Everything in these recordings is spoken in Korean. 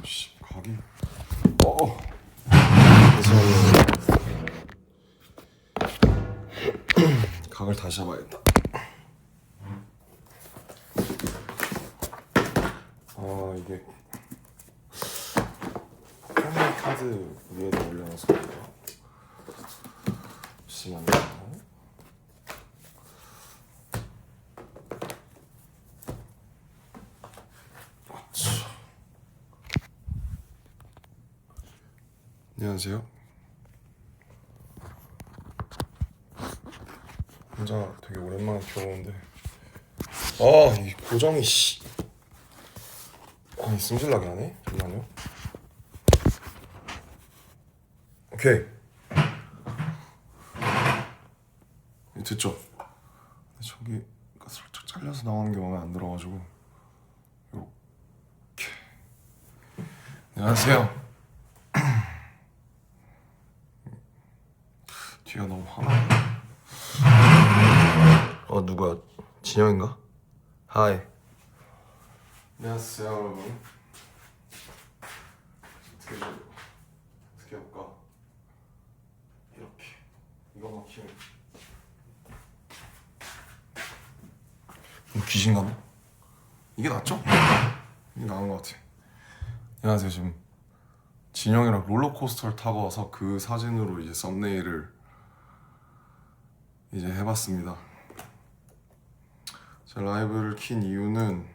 씨, 각이. 잠시만요. 각을 다시 잡아야겠다. 아 이게 패밀리 카드 위에다 올려놔서 그런가? 잠시만요. 안녕하세요. 혼자 되게 오랜만에 들어오는데 이 고정이 씨 승질나게 하네. 잠깐만요. 오케이 됐죠? 저기가 살짝 잘려서 나오는 게 마음에 안 들어가지고 이렇게. 안녕하세요. 뒤가 너무 화나네. 누가? 진영인가? 하이. 안녕하세요 여러분. 어떻게 해볼까? 이렇게 이거만 키우면 귀신 같나? 이게 낫죠? 이게 나은 것 같아. 안녕하세요. 지금 진영이랑 롤러코스터를 타고 와서 그 사진으로 이제 썸네일을 이제 해봤습니다. 제 라이브를 킨 이유는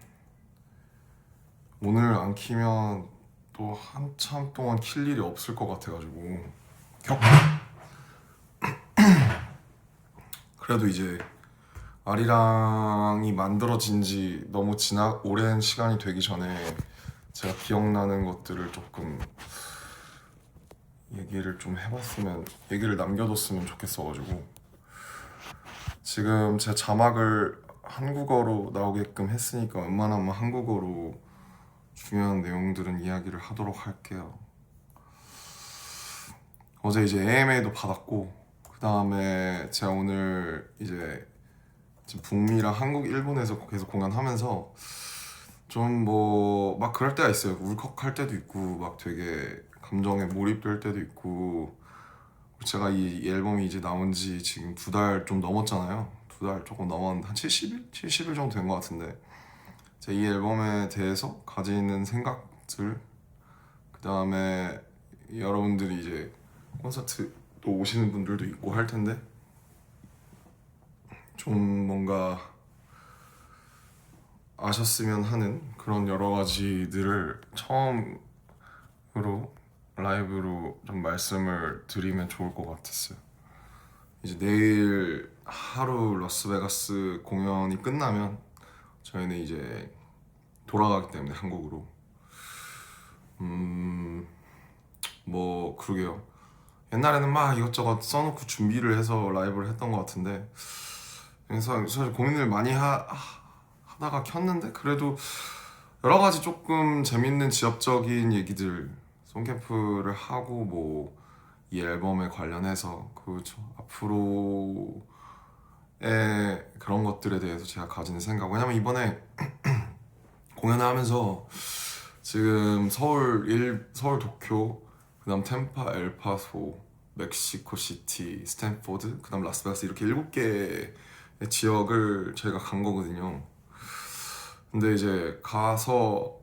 오늘 안 키면 또 한참 동안 킬 일이 없을 것 같아가지고 그래도 이제 아리랑이 만들어진 지 너무 오랜 시간이 되기 전에 제가 기억나는 것들을 조금 얘기를 좀 해봤으면, 얘기를 남겨뒀으면 좋겠어가지고 지금 제 자막을 한국어로 나오게끔 했으니까 웬만하면 한국어로 중요한 내용들은 이야기를 하도록 할게요. 어제 이제 AMA도 받았고 그 다음에 제가 오늘 이제 지금 북미랑 한국, 일본에서 계속 공연하면서 좀 뭐 막 그럴 때가 있어요. 울컥할 때도 있고 막 되게 감정에 몰입될 때도 있고. 제가 이 앨범이 이제 나온 지 지금 2달 좀 넘었잖아요. 2달 조금 넘었는데 한 70일? 70일 정도 된 것 같은데 제가 이 앨범에 대해서 가지는 생각들, 그 다음에 여러분들이 이제 콘서트 또 오시는 분들도 있고 할 텐데 좀 뭔가 아셨으면 하는 그런 여러 가지들을 처음으로 라이브로 좀 말씀을 드리면 좋을 것 같았어요. 이제 내일 하루 라스베가스 공연이 끝나면 저희는 이제 돌아가기 때문에 한국으로 뭐 그러게요. 옛날에는 막 이것저것 써놓고 준비를 해서 라이브를 했던 것 같은데 그래서 사실 고민을 많이 하다가 켰는데 그래도 여러 가지 조금 재밌는 지역적인 얘기들 송캠프를 하고 뭐 이 앨범에 관련해서 그렇죠. 앞으로의 그런 것들에 대해서 제가 가지는 생각, 왜냐면 이번에 공연을 하면서 지금 서울 도쿄, 그다음 템파, 엘파소, 멕시코 시티, 스탠포드, 그다음 라스베가스 이렇게 7개의 지역을 저희가 간 거거든요. 근데 이제 가서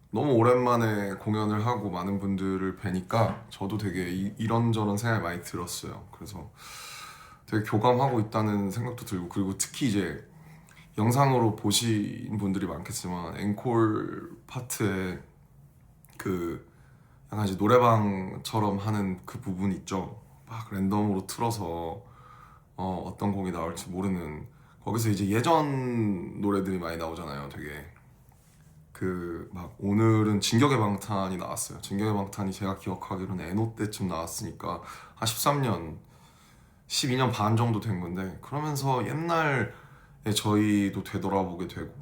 너무 오랜만에 공연을 하고 많은 분들을 뵈니까 저도 되게 이런저런 생각이 많이 들었어요. 그래서 되게 교감하고 있다는 생각도 들고, 그리고 특히 이제 영상으로 보신 분들이 많겠지만 앵콜 파트에 그 약간 이제 노래방처럼 하는 그 부분 있죠. 막 랜덤으로 틀어서 어떤 곡이 나올지 모르는, 거기서 이제 예전 노래들이 많이 나오잖아요. 되게 그 막 오늘은 진격의 방탄이 나왔어요. 진격의 방탄이 제가 기억하기로는 에노 때쯤 나왔으니까 한 13년 12년 반 정도 된 건데, 그러면서 옛날에 저희도 되돌아보게 되고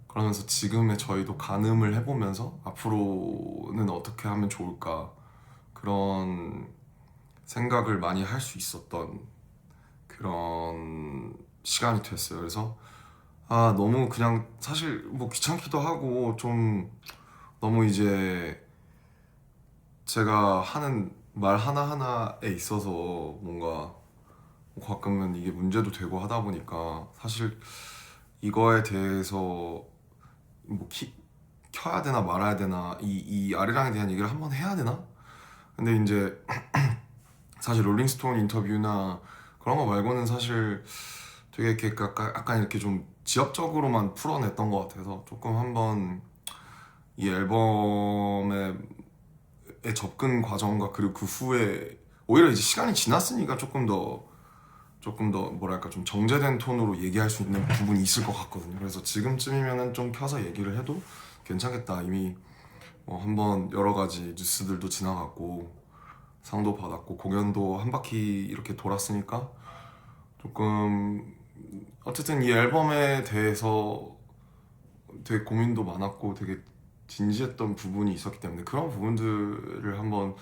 그러면서 지금의 저희도 가늠을 해보면서 앞으로는 어떻게 하면 좋을까 그런 생각을 많이 할 수 있었던 그런 시간이 됐어요. 그래서 너무 그냥 사실 뭐 귀찮기도 하고 좀 너무 이제 제가 하는 말 하나하나에 있어서 뭔가 가끔은 이게 문제도 되고 하다 보니까 사실 이거에 대해서 뭐 켜야 되나 말아야 되나 이 아리랑에 대한 얘기를 한번 해야 되나? 근데 이제 사실 롤링스톤 인터뷰나 그런 거 말고는 사실 되게 이렇게 약간 이렇게 좀 지엽적으로만 풀어냈던 것 같아서 조금 한번 이 앨범의 접근 과정과 그리고 그 후에 오히려 이제 시간이 지났으니까 조금 더 뭐랄까 좀 정제된 톤으로 얘기할 수 있는 부분이 있을 것 같거든요. 그래서 지금쯤이면은 좀 켜서 얘기를 해도 괜찮겠다. 이미 한번 여러 가지 뉴스들도 지나갔고 상도 받았고 공연도 한 바퀴 이렇게 돌았으니까 조금 어쨌든 이 앨범에 대해서 되게 고민도 많았고 되게 진지했던 부분이 있었기 때문에 그런 부분들을 한번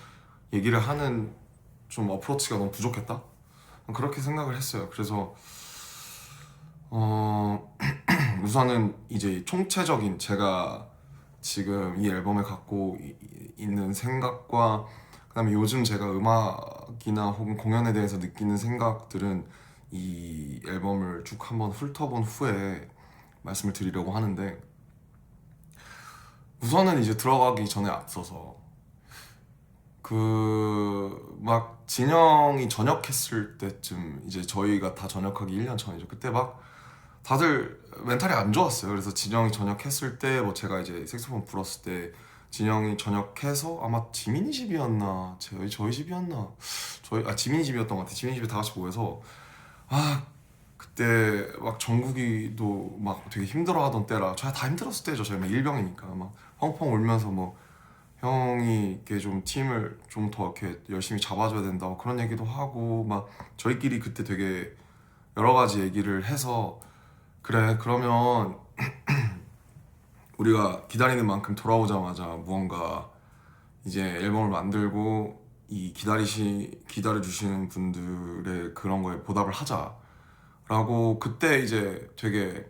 얘기를 하는 좀 어프로치가 너무 부족했다? 그렇게 생각을 했어요. 그래서 우선은 이제 총체적인 제가 지금 이 앨범에 갖고 있는 생각과 그다음에 요즘 제가 음악이나 혹은 공연에 대해서 느끼는 생각들은 이 앨범을 쭉 한번 훑어본 후에 말씀을 드리려고 하는데 우선은 이제 들어가기 전에 앞서서 그 막 진영이 전역했을 때쯤 이제 저희가 다 전역하기 1년 전이죠. 그때 막 다들 멘탈이 안 좋았어요. 그래서 진영이 전역했을 때 뭐 제가 이제 색소폰 불었을 때 진영이 전역해서 아마 지민이 집이었나 저희 집이었나 지민이 집이었던 것 같아. 지민이 집에 다 같이 모여서 그때 막 정국이도 막 되게 힘들어하던 때라 저희 다 힘들었을 때죠. 저희 막 일병이니까 막 펑펑 울면서 뭐 형이 이렇게 좀 팀을 좀 더 이렇게 열심히 잡아줘야 된다 그런 얘기도 하고 막 저희끼리 그때 되게 여러 가지 얘기를 해서 그래 그러면 우리가 기다리는 만큼 돌아오자마자 무언가 이제 앨범을 만들고 이 기다려주시는 분들의 그런 거에 보답을 하자라고 그때 이제 되게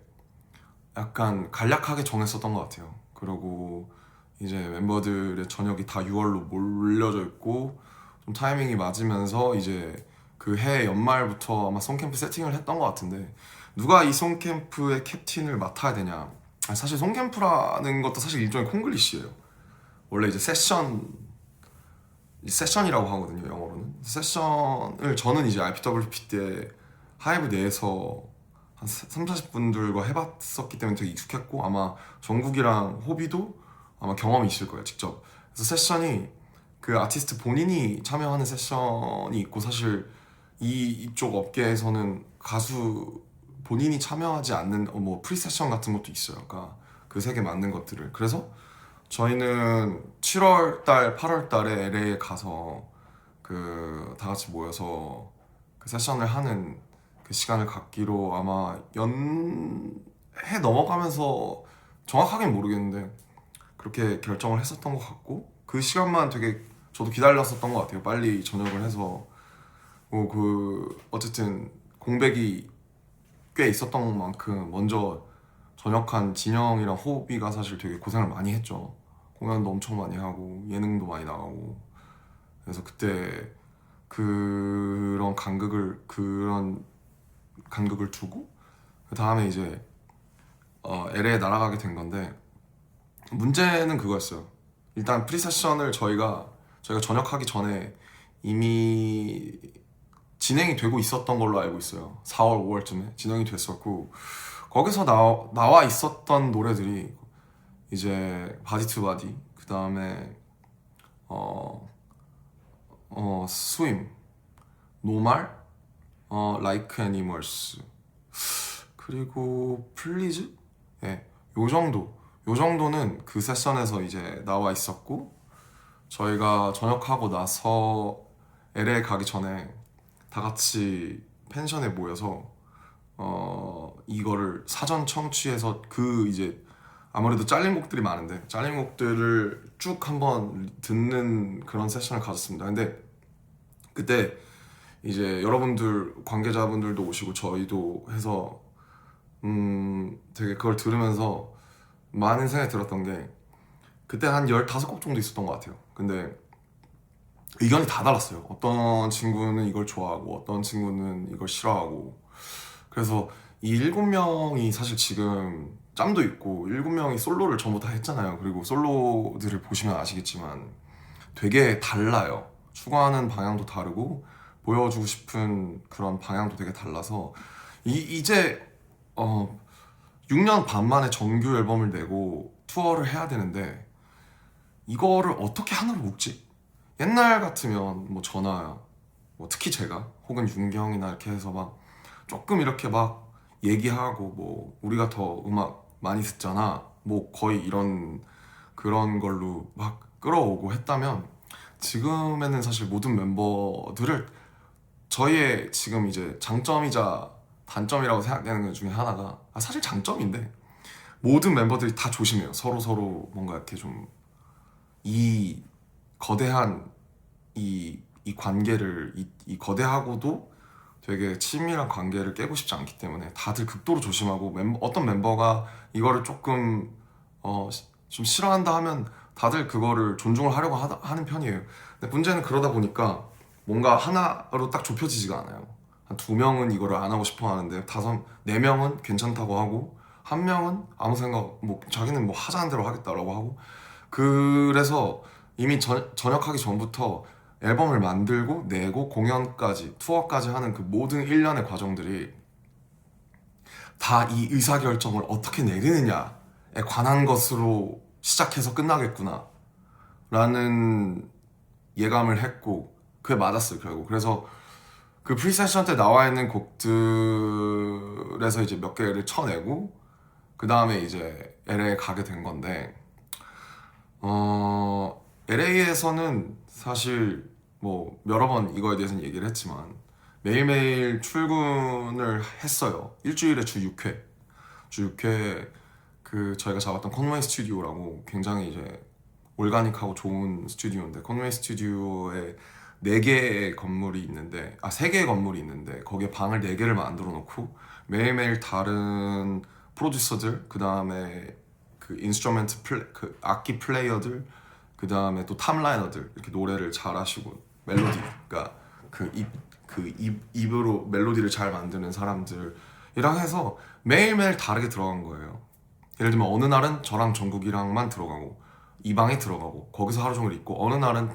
약간 간략하게 정했었던 것 같아요. 그리고 이제 멤버들의 저녁이 다 6월로 몰려져 있고 좀 타이밍이 맞으면서 이제 그 해 연말부터 아마 송캠프 세팅을 했던 것 같은데 누가 이 송캠프의 캡틴을 맡아야 되냐. 사실 송캠프라는 것도 사실 일종의 콩글리시예요. 원래 이제 세션이라고 하거든요, 영어로는. 세션을 저는 이제 RPWP 때 하이브 내에서 한 3, 40분들과 해봤었기 때문에 되게 익숙했고 아마 정국이랑 호비도 아마 경험이 있을 거예요, 직접. 그래서 세션이 그 아티스트 본인이 참여하는 세션이 있고 사실 이쪽 업계에서는 가수 본인이 참여하지 않는 뭐 프리세션 같은 것도 있어요. 그러니까 그 세 개 맞는 것들을. 그래서 저희는 7월 달, 8월 달에 LA에 가서 그 다 같이 모여서 그 세션을 하는 그 시간을 갖기로 아마 연해 넘어가면서 정확하게는 모르겠는데 그렇게 결정을 했었던 것 같고 그 시간만 되게 저도 기다렸었던 것 같아요. 빨리 저녁을 해서 그 어쨌든 공백이 꽤 있었던 만큼 먼저 전역한 진영이랑 호비가 사실 되게 고생을 많이 했죠. 공연도 엄청 많이 하고 예능도 많이 나가고 그래서 그때 그런 간극을 두고 그 다음에 이제 LA에 날아가게 된 건데 문제는 그거였어요. 일단 프리세션을 저희가 전역하기 전에 이미 진행이 되고 있었던 걸로 알고 있어요. 4월, 5월쯤에 진행이 됐었고 거기서 나와 있었던 노래들이 이제 바디 투 바디 그 다음에 스윙, 노말, 라이크 애니멀스 그리고 플리즈? 예, 요 정도는 그 세션에서 이제 나와 있었고 저희가 전역하고 나서 LA 가기 전에 다 같이 펜션에 모여서 이거를 사전 청취해서 그 이제 아무래도 잘린 곡들이 많은데 잘린 곡들을 쭉 한번 듣는 그런 세션을 가졌습니다. 근데 그때 이제 여러분들 관계자분들도 오시고 저희도 해서 되게 그걸 들으면서 많은 생각이 들었던 게 그때 한 15곡 정도 있었던 것 같아요. 근데 의견이 다 달랐어요. 어떤 친구는 이걸 좋아하고 어떤 친구는 이걸 싫어하고. 그래서 이 7명이 사실 지금 짬도 있고 7명이 솔로를 전부 다 했잖아요. 그리고 솔로들을 보시면 아시겠지만 되게 달라요. 추구하는 방향도 다르고 보여주고 싶은 그런 방향도 되게 달라서 이제 6년 반 만에 정규 앨범을 내고 투어를 해야 되는데 이거를 어떻게 하나로 묶지? 옛날 같으면 뭐 저나 뭐 특히 제가 혹은 윤경이나 이렇게 해서 막 조금 이렇게 막 얘기하고 뭐 우리가 더 음악 많이 듣잖아 뭐 거의 이런 그런 걸로 막 끌어오고 했다면 지금에는 사실 모든 멤버들을 저희의 지금 이제 장점이자 단점이라고 생각되는 것 중에 하나가 사실 장점인데 모든 멤버들이 다 조심해요. 서로 서로 뭔가 이렇게 좀 이 거대한 이 관계를 이 거대하고도 되게 친밀한 관계를 깨고 싶지 않기 때문에 다들 극도로 조심하고 어떤 멤버가 이거를 조금 좀 싫어한다 하면 다들 그거를 존중을 하려고 하는 편이에요. 근데 문제는 그러다 보니까 뭔가 하나로 딱 좁혀지지가 않아요. 한 2명은 이거를 안 하고 싶어 하는데 4명은 괜찮다고 하고 1명은 아무 생각 뭐 자기는 뭐 하자는 대로 하겠다라고 하고 그래서 이미 전역하기 전부터 앨범을 만들고 내고 공연까지 투어까지 하는 그 모든 일련의 과정들이 다 이 의사결정을 어떻게 내리느냐에 관한 것으로 시작해서 끝나겠구나 라는 예감을 했고 그게 맞았어요 결국. 그래서 그 프리세션 때 나와 있는 곡들에서 이제 몇 개를 쳐내고 그 다음에 이제 LA에 가게 된 건데 LA에서는 사실 뭐 여러 번 이거에 대해서는 얘기를 했지만 매일매일 출근을 했어요. 일주일에 주 6회. 주 6회 그 저희가 잡았던 컨웨이 스튜디오라고 굉장히 이제 올가닉하고 좋은 스튜디오인데 컨웨이 스튜디오에 4개의 건물이 있는데 3개의 건물이 있는데 거기에 방을 4개를 만들어 놓고 매일매일 다른 프로듀서들 그 다음에 그 인스트루멘트 그 악기 플레이어들 그 다음에 또 탑라이너들 이렇게 노래를 잘하시고 멜로디 그러니까 입으로 멜로디를 잘 만드는 사람들이랑 해서 매일매일 다르게 들어간 거예요. 예를 들면 어느 날은 저랑 정국이랑만 들어가고 이 방에 들어가고 거기서 하루 종일 있고 어느 날은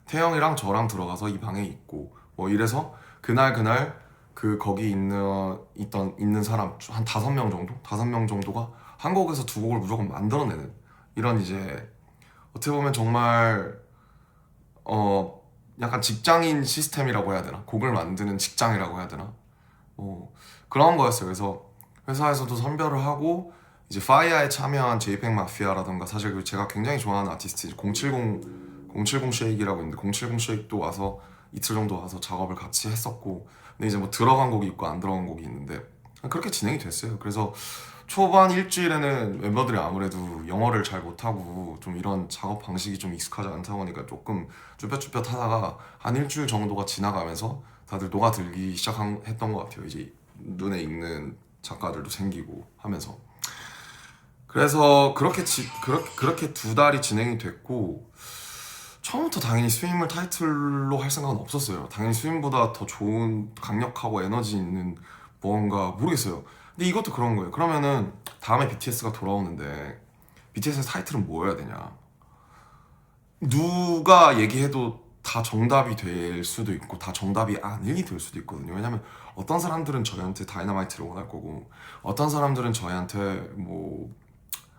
태영이랑 저랑 들어가서 이 방에 있고 뭐 이래서 그날 그 거기 있는 사람 한 5명 정도? 5명 정도가 한 곡에서 2곡을 무조건 만들어내는 이런 이제 어떻게 보면 정말 약간 직장인 시스템이라고 해야 되나? 곡을 만드는 직장이라고 해야 되나? 그런 거였어요. 그래서 회사에서도 선별을 하고 이제 파이어에 참여한 제이팩 마피아라던가 사실 그 제가 굉장히 좋아하는 아티스트 070 쉐이크라고 있는데 070 쉐이크도 와서 이틀 정도 와서 작업을 같이 했었고 근데 이제 뭐 들어간 곡이 있고 안 들어간 곡이 있는데 그렇게 진행이 됐어요. 그래서 초반 일주일에는 멤버들이 아무래도 영어를 잘 못하고 좀 이런 작업 방식이 좀 익숙하지 않다 보니까 조금 쭈뼛쭈뼛 하다가 한 일주일 정도가 지나가면서 다들 녹아들기 했던 것 같아요. 이제 눈에 익는 작가들도 생기고 하면서 그래서 그렇게 2달이 진행이 됐고 처음부터 당연히 스윙을 타이틀로 할 생각은 없었어요. 당연히 스윙보다 더 좋은 강력하고 에너지 있는 뭔가 모르겠어요. 근데 이것도 그런 거예요. 그러면은 다음에 BTS가 돌아오는데 BTS의 타이틀은 뭐여야 되냐? 누가 얘기해도 다 정답이 될 수도 있고 다 정답이 아니게 될 수도 있거든요. 왜냐면 어떤 사람들은 저희한테 다이너마이트를 원할 거고 어떤 사람들은 저희한테 뭐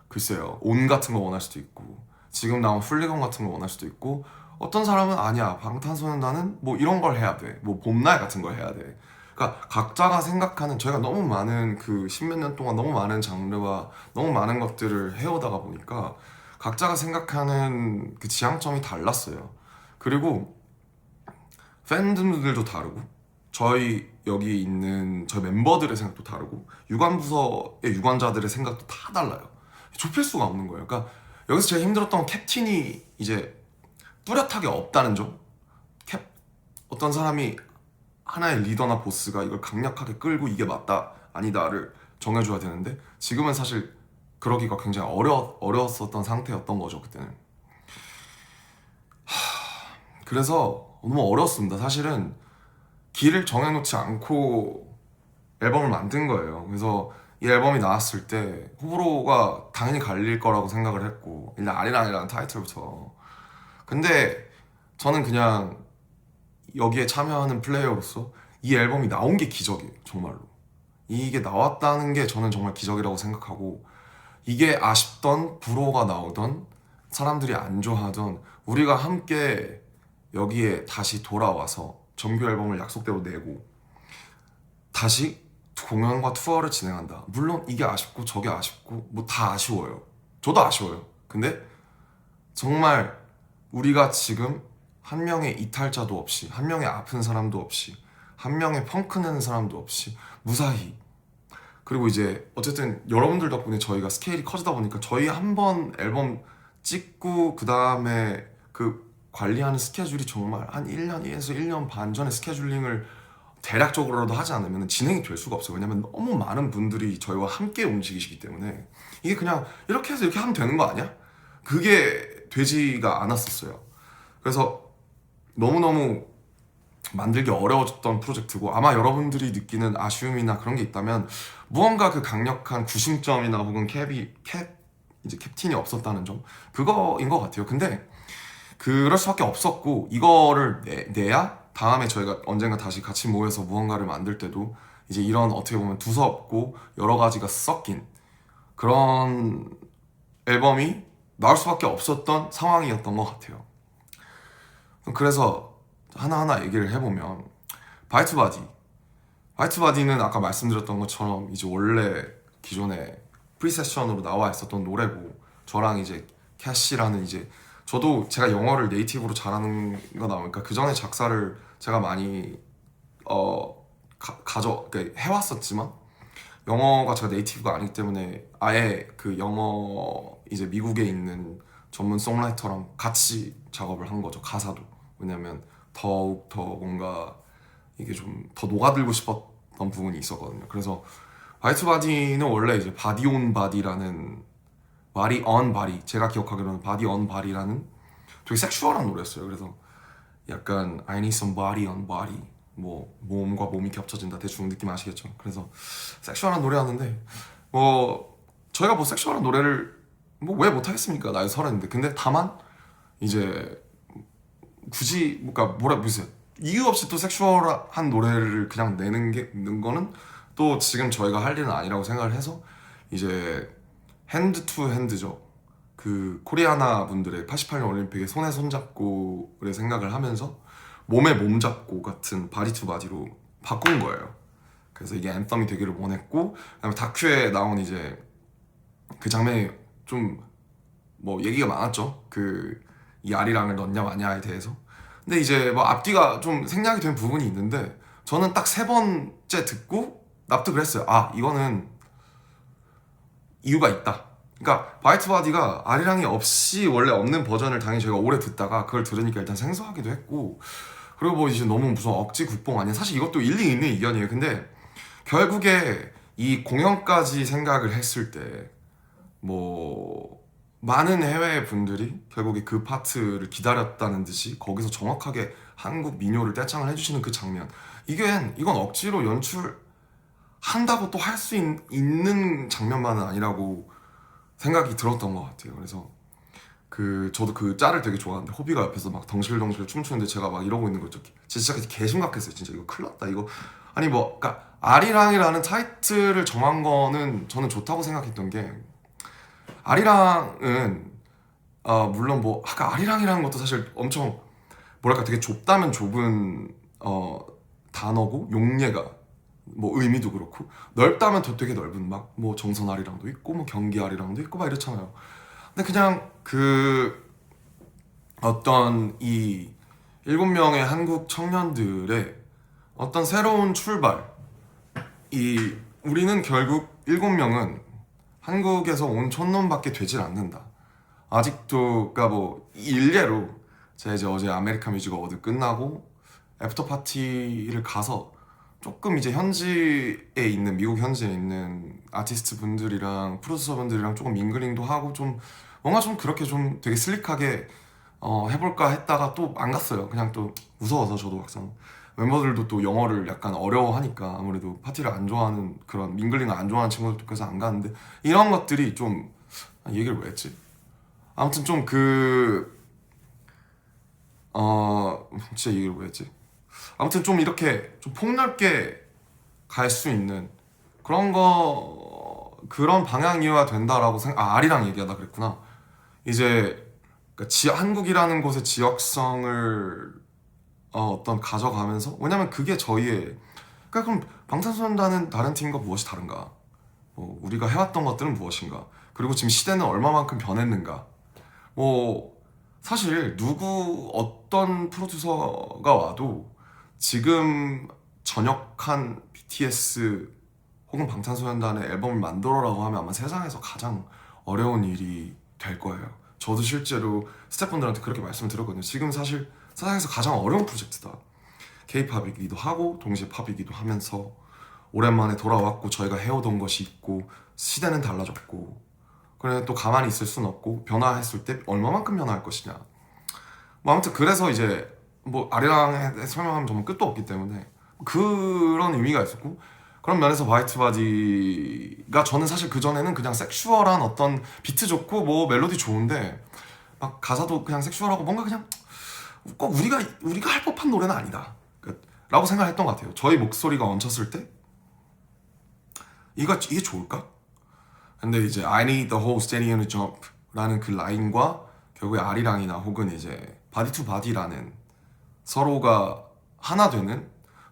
글쎄요 온 같은 거 원할 수도 있고 지금 나온 플리건 같은 거 원할 수도 있고 어떤 사람은 아니야 방탄소년단은 뭐 이런 걸 해야 돼뭐 봄날 같은 걸 해야 돼. 그러니까 각자가 생각하는 저희가 너무 많은 그 십몇 년 동안 너무 많은 장르와 너무 많은 것들을 해오다가 보니까 각자가 생각하는 그 지향점이 달랐어요. 그리고 팬들도 다르고 저희 여기 있는 저희 멤버들의 생각도 다르고 유관부서의 유관자들의 생각도 다 달라요. 좁힐 수가 없는 거예요. 그러니까 여기서 제일 힘들었던 건 캡틴이 이제 뚜렷하게 없다는 점. 어떤 사람이 하나의 리더나 보스가 이걸 강력하게 끌고 이게 맞다 아니다를 정해줘야 되는데 지금은 사실 그러기가 굉장히 어려웠었던 상태였던 거죠 그때는. 그래서 너무 어려웠습니다. 사실은 길을 정해놓지 않고 앨범을 만든 거예요. 그래서 이 앨범이 나왔을 때 호불호가 당연히 갈릴 거라고 생각을 했고, 일단 아리랑이라는 타이틀부터. 근데 저는 그냥 여기에 참여하는 플레이어로서 이 앨범이 나온 게 기적이에요. 정말로 이게 나왔다는 게 저는 정말 기적이라고 생각하고, 이게 아쉽던 불호가 나오던 사람들이 안 좋아하던 우리가 함께 여기에 다시 돌아와서 정규 앨범을 약속대로 내고 다시 공연과 투어를 진행한다. 물론 이게 아쉽고 저게 아쉽고 뭐 다 아쉬워요. 저도 아쉬워요. 근데 정말 우리가 지금 한 명의 이탈자도 없이, 한 명의 아픈 사람도 없이, 한 명의 펑크 내는 사람도 없이 무사히, 그리고 이제 어쨌든 여러분들 덕분에 저희가 스케일이 커지다 보니까 저희 한 번 앨범 찍고 그 다음에 그 관리하는 스케줄이 정말 한 1년에서 1년 반 전에 스케줄링을 대략적으로라도 하지 않으면 진행이 될 수가 없어요. 왜냐면 너무 많은 분들이 저희와 함께 움직이시기 때문에 이게 그냥 이렇게 해서 이렇게 하면 되는 거 아니야? 그게 되지가 않았었어요. 그래서 너무너무 만들기 어려워졌던 프로젝트고, 아마 여러분들이 느끼는 아쉬움이나 그런 게 있다면 무언가 그 강력한 구심점이나 혹은 캡틴이 없었다는 점, 그거인 것 같아요. 근데 그럴 수밖에 없었고, 이거를 내야 다음에 저희가 언젠가 다시 같이 모여서 무언가를 만들 때도 이제 이런 어떻게 보면 두서없고 여러 가지가 섞인 그런 앨범이 나올 수밖에 없었던 상황이었던 것 같아요. 그래서 하나하나 얘기를 해보면, 바이투바디는 아까 말씀드렸던 것처럼 이제 원래 기존에 프리세션으로 나와 있었던 노래고, 저랑 이제 캐시라는, 이제 저도 제가 영어를 네이티브로 잘하는 거 나오니까 그 전에 작사를 제가 많이 해왔었지만 영어가 제가 네이티브가 아니기 때문에 아예 그 영어 이제 미국에 있는 전문 송라이터랑 같이 작업을 한 거죠. 가사도. 왜냐면 더욱 더 뭔가 이게 좀 더 녹아들고 싶었던 부분이 있었거든요. 그래서 바이투바디는 원래 이제 바디 온 바디라는, 바디 on 바디, 제가 기억하기로는 바디 on 바디라는 되게 섹슈얼한 노래였어요. 그래서 약간 I need some body on body, 뭐 몸과 몸이 겹쳐진다, 대충 느낌 아시겠죠? 그래서 섹슈얼한 노래였는데, 뭐 저희가 뭐 섹슈얼한 노래를 뭐 왜 못하겠습니까? 나이 30인데. 근데 다만 이제 굳이 무슨 이유 없이 또 섹슈얼한 노래를 그냥 내는 거는 또 지금 저희가 할 일은 아니라고 생각을 해서, 이제 핸드 투 핸드죠. 그 코리아나 분들의 88년 올림픽의 손에 손잡고를 생각을 하면서 몸에 몸 잡고 같은 바디 투 바디로 바꾼 거예요. 그래서 이게 앤썸이 되기를 원했고, 그다음에 다큐에 나온 이제 그 장면이 좀 뭐 얘기가 많았죠. 그 이 아리랑을 넣냐 마냐에 대해서. 근데 이제 뭐 앞뒤가 좀 생략이 된 부분이 있는데, 저는 딱 3번째 듣고 납득을 했어요. 아, 이거는 이유가 있다. 그러니까 바이트바디가 아리랑이 없이 원래 없는 버전을 당연히 저희가 오래 듣다가 그걸 들으니까 일단 생소하기도 했고, 그리고 뭐 이제 너무 무슨 억지 국뽕 아니야. 사실 이것도 일리 있는 의견이에요. 근데 결국에 이 공연까지 생각을 했을 때 뭐 많은 해외 분들이 결국에 그 파트를 기다렸다는 듯이 거기서 정확하게 한국 민요를 떼창을 해주시는 그 장면, 이건 억지로 연출한다고 또 할 수 있는 장면만은 아니라고 생각이 들었던 것 같아요. 그래서 저도 그 짤을 되게 좋아하는데, 호비가 옆에서 막 덩실덩실 춤추는데 제가 막 이러고 있는 거죠. 진짜 개심각했어요. 진짜 이거 큰일 났다. 이거 아니 뭐, 그러니까 아리랑이라는 타이틀을 정한 거는 저는 좋다고 생각했던 게, 아리랑은 물론 뭐 아까 아리랑이라는 것도 사실 엄청 뭐랄까 되게 좁다면 좁은 단어고, 용례가 뭐 의미도 그렇고, 넓다면 더 되게 넓은 막 뭐 정선 아리랑도 있고 뭐 경기 아리랑도 있고 막 이렇잖아요. 근데 그냥 그 어떤 이 7명의 한국 청년들의 어떤 새로운 출발, 우리는 결국 7명은 한국에서 온 촌놈밖에 되질 않는다. 아직도, 그러니까 뭐 일례로 제가 이제 어제 아메리칸 뮤직 어워드 끝나고 애프터 파티를 가서 조금 이제 미국 현지에 있는 아티스트 분들이랑 프로듀서 분들이랑 조금 밍글링도 하고, 좀 뭔가 좀 그렇게 좀 되게 슬릭하게 해볼까 했다가 또 안 갔어요. 그냥 또 무서워서. 저도 막상 멤버들도 또 영어를 약간 어려워하니까 아무래도 파티를 안 좋아하는 그런 밍글링을 안 좋아하는 친구들도 그래서 안 가는데, 이런 것들이 좀 얘기를 왜 했지? 아무튼 좀 진짜 얘기를 왜 했지? 아무튼 좀 이렇게 좀 폭넓게 갈 수 있는 그런 방향이어야 된다라고 아리랑 얘기하다 그랬구나. 이제 그러니까 한국이라는 곳의 지역성을 어떤 가져가면서, 왜냐면 그게 저희의, 그러니까 그럼 방탄소년단은 다른 팀과 무엇이 다른가? 우리가 해왔던 것들은 무엇인가? 그리고 지금 시대는 얼마만큼 변했는가? 사실 어떤 프로듀서가 와도 지금 전역한 BTS 혹은 방탄소년단의 앨범을 만들어라고 하면 아마 세상에서 가장 어려운 일이 될 거예요. 저도 실제로 스태프분들한테 그렇게 말씀을 드렸거든요. 지금 사실 세상에서 가장 어려운 프로젝트다. K-팝이기도 하고 동시에 팝이기도 하면서 오랜만에 돌아왔고 저희가 해오던 것이 있고 시대는 달라졌고, 그래 또 가만히 있을 순 없고 변화했을 때 얼마만큼 변화할 것이냐. 아무튼 그래서 이제 아리랑에 설명하면 정말 끝도 없기 때문에 그런 의미가 있었고, 그런 면에서 화이트바디가 저는 사실 그전에는 그냥 섹슈얼한 어떤 비트 좋고 멜로디 좋은데 막 가사도 그냥 섹슈얼하고 뭔가 그냥 꼭 우리가 할 법한 노래는 아니다 라고 생각했던 것 같아요. 저희 목소리가 얹혔을 때 이게 좋을까? 근데 이제 I need the whole stadium to jump 라는 그 라인과 결국에 아리랑이나 혹은 이제 바디 투 바디라는 서로가 하나 되는,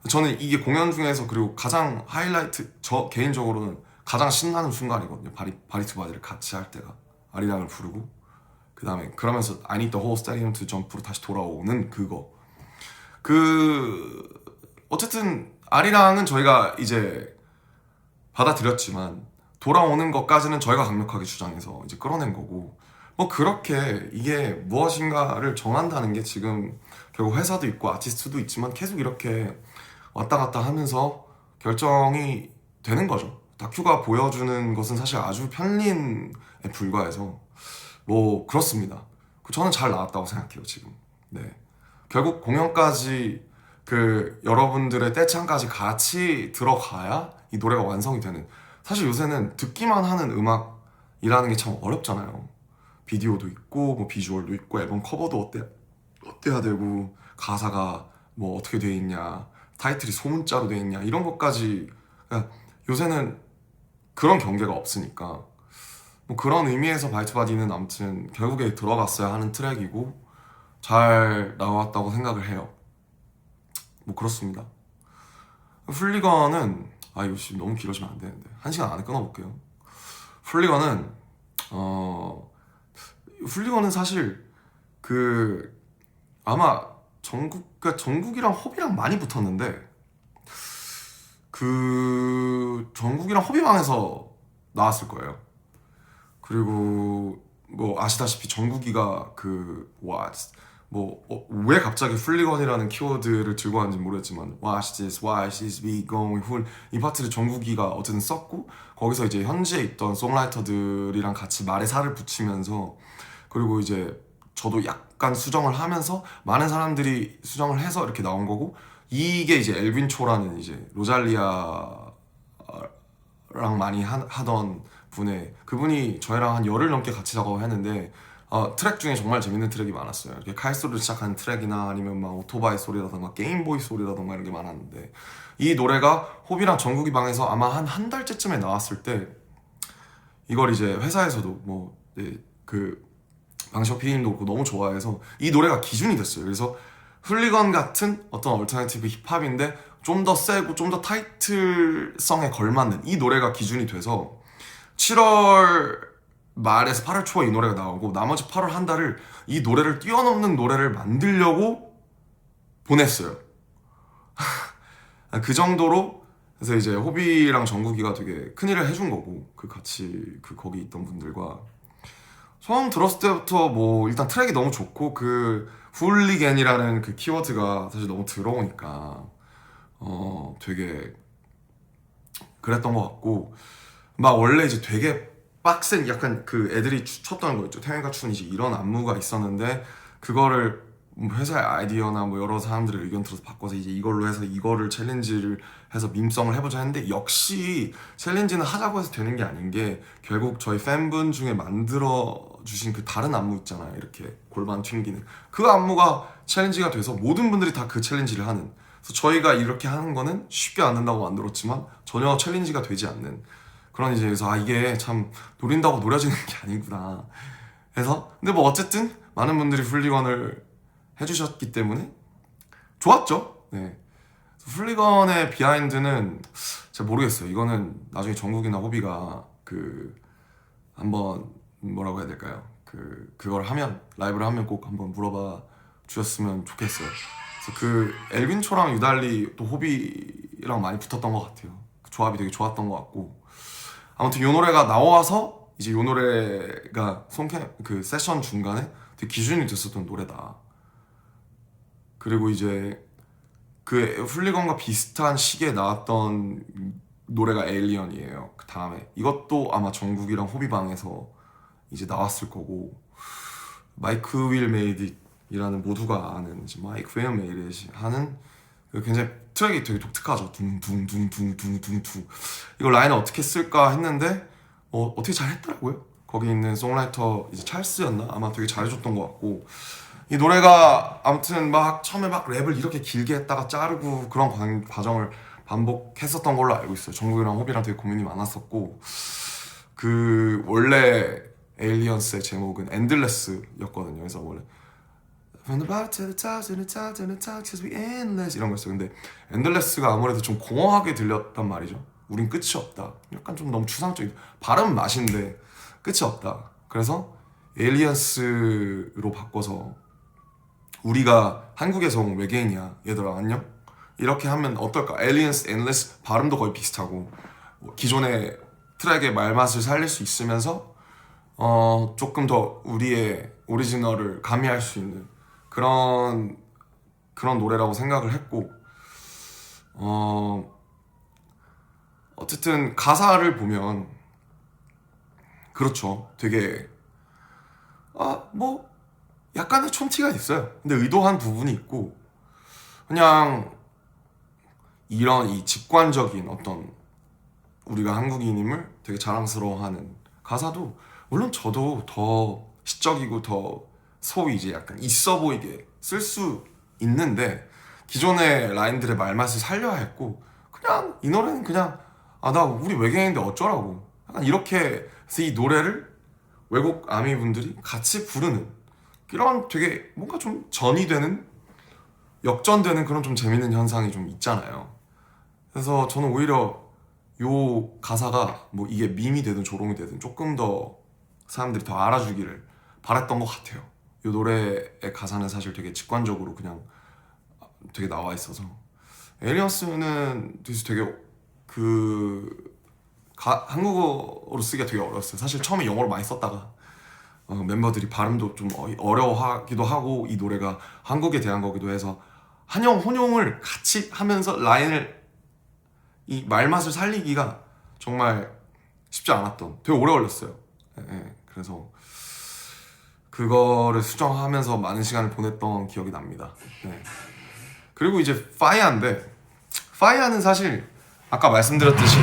저는 이게 공연 중에서 그리고 가장 하이라이트, 저 개인적으로는 가장 신나는 순간이거든요. 바디 투 바디를 같이 할 때가, 아리랑을 부르고 그 다음에 그러면서 I need the whole stadium to jump로 다시 돌아오는 그거. 어쨌든 아리랑은 저희가 이제 받아들였지만 돌아오는 것까지는 저희가 강력하게 주장해서 이제 끌어낸 거고, 그렇게 이게 무엇인가를 정한다는 게 지금 결국 회사도 있고 아티스트도 있지만 계속 이렇게 왔다 갔다 하면서 결정이 되는 거죠. 다큐가 보여주는 것은 사실 아주 편린에 불과해서 그렇습니다. 저는 잘 나왔다고 생각해요 지금. 네, 결국 공연까지 여러분들의 떼창까지 같이 들어가야 이 노래가 완성이 되는. 사실 요새는 듣기만 하는 음악이라는 게 참 어렵잖아요. 비디오도 있고 비주얼도 있고 앨범 커버도 어때야 되고 가사가 어떻게 돼 있냐, 타이틀이 소문자로 돼 있냐, 이런 것까지. 그러니까 요새는 그런 경계가 없으니까 그런 의미에서 바이트바디는 아무튼 결국에 들어갔어야 하는 트랙이고 잘 나왔다고 생각을 해요. 그렇습니다. 플리건은 이거 지금 너무 길어지면 안 되는데 1시간 안에 끊어볼게요. 플리건은 사실 아마 정국이랑 호비랑 많이 붙었는데 정국이랑 호비방에서 나왔을 거예요. 그리고 아시다시피 정국이가 왜 갑자기 플리건이라는 키워드를 들고 왔는지 모르겠지만 Watch this, watch this beat going full, 이 파트를 정국이가 어쨌든 썼고 거기서 이제 현지에 있던 송라이터들이랑 같이 말에 살을 붙이면서, 그리고 이제 저도 약간 수정을 하면서 많은 사람들이 수정을 해서 이렇게 나온 거고, 이게 이제 엘빈 초라는 이제 로잘리아랑 많이 하던 그분이 저희랑 한 열흘 넘게 같이 작업을 했는데 트랙 중에 정말 재밌는 트랙이 많았어요. 이렇게 칼 소리를 시작하는 트랙이나 아니면 오토바이 소리라던가 게임보이 소리라던가 이런 게 많았는데, 이 노래가 호비랑 정국이 방에서 아마 한 달째쯤에 나왔을 때 이걸 이제 회사에서도 방시혁 PD님도 너무 좋아해서 이 노래가 기준이 됐어요. 그래서 플리건 같은 어떤 얼터너티브 힙합인데 좀 더 세고 좀 더 타이틀성에 걸맞는 이 노래가 기준이 돼서 7월 말에서 8월 초에 이 노래가 나오고 나머지 8월 한 달을 이 노래를 뛰어넘는 노래를 만들려고 보냈어요. 그 정도로. 그래서 이제 호비랑 정국이가 되게 큰일을 해준 거고, 같이 거기 있던 분들과 처음 들었을 때부터 일단 트랙이 너무 좋고 훌리겐이라는 키워드가 사실 너무 들어오니까 되게 그랬던 것 같고, 원래 이제 되게 빡센 약간 애들이 췄던 거 있죠. 태양이가 춘 이제 이런 안무가 있었는데 그거를 회사의 아이디어나 뭐 여러 사람들의 의견 들어서 바꿔서 이제 이걸로 해서 이거를 챌린지를 해서 밈성을 해보자 했는데, 역시 챌린지는 하자고 해서 되는 게 아닌 게, 결국 저희 팬분 중에 만들어 주신 그 다른 안무 있잖아요, 이렇게 골반 튕기는 그 안무가 챌린지가 돼서 모든 분들이 다 그 챌린지를 하는, 그래서 저희가 이렇게 하는 거는 쉽게 안 된다고 만들었지만 전혀 챌린지가 되지 않는 그런, 이제 그래서 이게 참 노린다고 노려지는 게 아니구나 해서. 근데 뭐 어쨌든 많은 분들이 훌리건을 해주셨기 때문에 좋았죠. 네. 훌리건의 비하인드는 잘 모르겠어요. 이거는 나중에 정국이나 호비가 그 한번 뭐라고 해야 될까요? 그걸 하면, 라이브를 하면 꼭 한번 물어봐 주셨으면 좋겠어요. 그래서 그 엘빈초랑 유달리 또 호비랑 많이 붙었던 것 같아요. 그 조합이 되게 좋았던 것 같고, 아무튼 요 노래가 나와서 이제 요 노래가 그 세션 중간에 되게 기준이 됐었던 노래다. 그리고 이제 그 훌리건과 비슷한 시기에 나왔던 노래가 에일리언이에요. 그 다음에 이것도 아마 정국이랑 호비방에서 이제 나왔을 거고, 마이크 윌 메이드이라는 모두가 아는 이제 마이크 윌 메이드 하는 굉장히 트랙이 되게 독특하죠. 둥둥둥둥둥둥둥. 이거 라인을 어떻게 쓸까 했는데 어떻게 잘 했더라고요. 거기 있는 송라이터 이제 찰스였나? 아마 되게 잘해줬던 것 같고, 이 노래가 아무튼 막 처음에 막 랩을 이렇게 길게 했다가 자르고 그런 과정을 반복했었던 걸로 알고 있어요. 정국이랑 호비랑 되게 고민이 많았었고, 그 원래 에일리언스의 제목은 엔들레스였거든요. 그래서 원래 From the bottom to the top, to the top, to the top, cause we endless 이런 거였어요. 근데 엔들레스가 아무래도 좀 공허하게 들렸단 말이죠. 우린 끝이 없다. 약간 좀 너무 추상적인, 발음 맛인데 끝이 없다. 그래서 에일리언스로 바꿔서, 우리가 한국에서 온 외계인이야 얘들아 안녕? 이렇게 하면 어떨까? 에일리언스, 엔드레스 발음도 거의 비슷하고 기존의 트랙의 말맛을 살릴 수 있으면서 조금 더 우리의 오리지널을 가미할 수 있는 그런 노래라고 생각을 했고, 어쨌든 가사를 보면 그렇죠. 되게 뭐 약간의 촌티가 있어요. 근데 의도한 부분이 있고, 그냥 이런 이 직관적인 어떤 우리가 한국인임을 되게 자랑스러워하는 가사도, 물론 저도 더 시적이고 더 소위 이제 약간 있어 보이게 쓸 수 있는데, 기존의 라인들의 말맛을 살려야 했고, 그냥 이 노래는 그냥 나 우리 외계인인데 어쩌라고, 약간 이렇게 해서 이 노래를 외국 아미 분들이 같이 부르는 이런 되게 뭔가 좀 전이 되는, 역전되는 그런 좀 재밌는 현상이 좀 있잖아요. 그래서 저는 오히려 요 가사가 뭐 이게 밈이 되든 조롱이 되든 조금 더 사람들이 더 알아주기를 바랬던 것 같아요. 요 노래의 가사는 사실 되게 직관적으로 그냥 되게 나와 있어서, 에일리언스는 되게 한국어로 쓰기가 되게 어려웠어요. 사실 처음에 영어로 많이 썼다가 멤버들이 발음도 좀 어려워하기도 하고, 이 노래가 한국에 대한 거기도 해서 한영 혼용을 같이 하면서 라인을, 이 말맛을 살리기가 정말 쉽지 않았던, 되게 오래 걸렸어요. 그래서 그거를 수정하면서 많은 시간을 보냈던 기억이 납니다. 그리고 이제 파이아는 사실 아까 말씀드렸듯이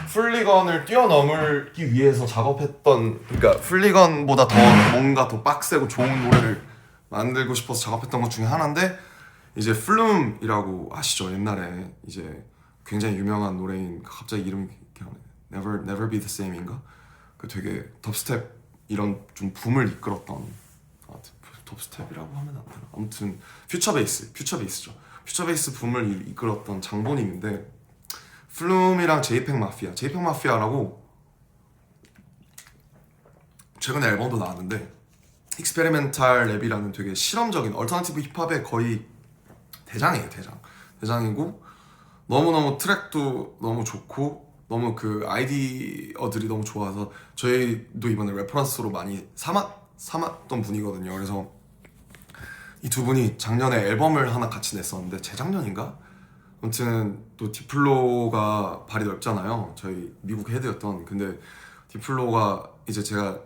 훌리건을 뛰어넘기 위해서 작업했던, 그러니까 훌리건보다 더 뭔가 더 빡세고 좋은 노래를 만들고 싶어서 작업했던 것 중에 하나인데, 이제 플룸이라고 아시죠? 옛날에 이제 굉장히 유명한 노래인, 갑자기 이름이 기억나네. Never Be the Same인가? 그 되게 덥스텝 이런 좀 붐을 이끌었던, 덥스텝이라고 하면 안 되나? 아무튼 퓨처베이스죠. 퓨처베이스 붐을 이끌었던 장본인인데, 플룸이랑 제이팩 마피아라고 최근에 앨범도 나왔는데, 익스페리멘탈 랩이라는 되게 실험적인 얼터너티브 힙합의 거의 대장이고, 너무너무 트랙도 너무 좋고, 너무 그 아이디어들이 너무 좋아서 저희도 이번에 레퍼런스로 많이 삼았던 분이거든요. 그래서 이 두 분이 작년에 앨범을 하나 같이 냈었는데, 재작년인가? 아무튼 또 디플로가 발이 넓잖아요. 저희 미국 헤드였던. 근데 디플로가 이제 제가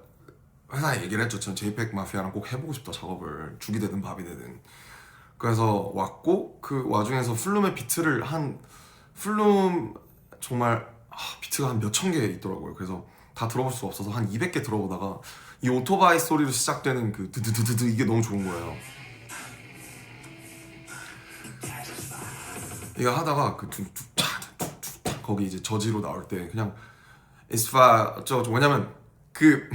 회사에 얘기를 했죠. 전 JPEG 마피아랑 꼭 해보고 싶다, 작업을. 죽이 되든 밥이 되든. 그래서 왔고, 그 와중에서 플룸의 비트를 플룸 정말 비트가 한 몇천 개 있더라고요. 그래서 다 들어볼 수가 없어서 한 200개 들어보다가 이 오토바이 소리로 시작되는 그 드드드드드 이게 너무 좋은 거예요. 이거 하다가 그 툭툭 거기 이제 저지로 나올 때 그냥 It's fire 왜냐면 그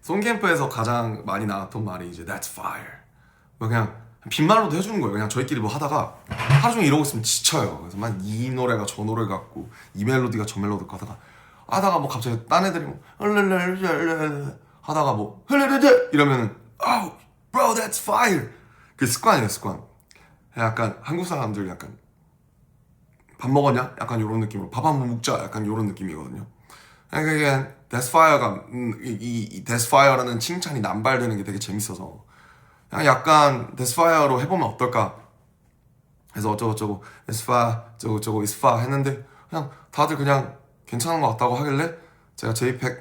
송캠프에서 가장 많이 나왔던 말이 이제 That's fire. 뭐 그냥 빈말로도 해주는 거예요. 그냥 저희끼리 뭐 하다가 하루 종일 이러고 있으면 지쳐요. 그래서 막 이 노래가 저 노래 같고 이 멜로디가 저 멜로디 같고 하다가 뭐 갑자기 딴 애들이 뭐 하다가 뭐 이러면은 Oh bro that's fire. 그 습관이에요, 습관. 약간 한국 사람들 약간 밥 먹었냐? 약간 이런 느낌으로 밥 한번 먹자 약간 이런 느낌이거든요. 그러니까 that's fire가 이 that's fire라는 칭찬이 남발되는 게 되게 재밌어서 그냥 약간 that's fire로 해보면 어떨까 해서 어쩌고저쩌고 that's fire 저쩌고 it's fire 했는데 그냥 다들 그냥 괜찮은 것 같다고 하길래 제가 JPEG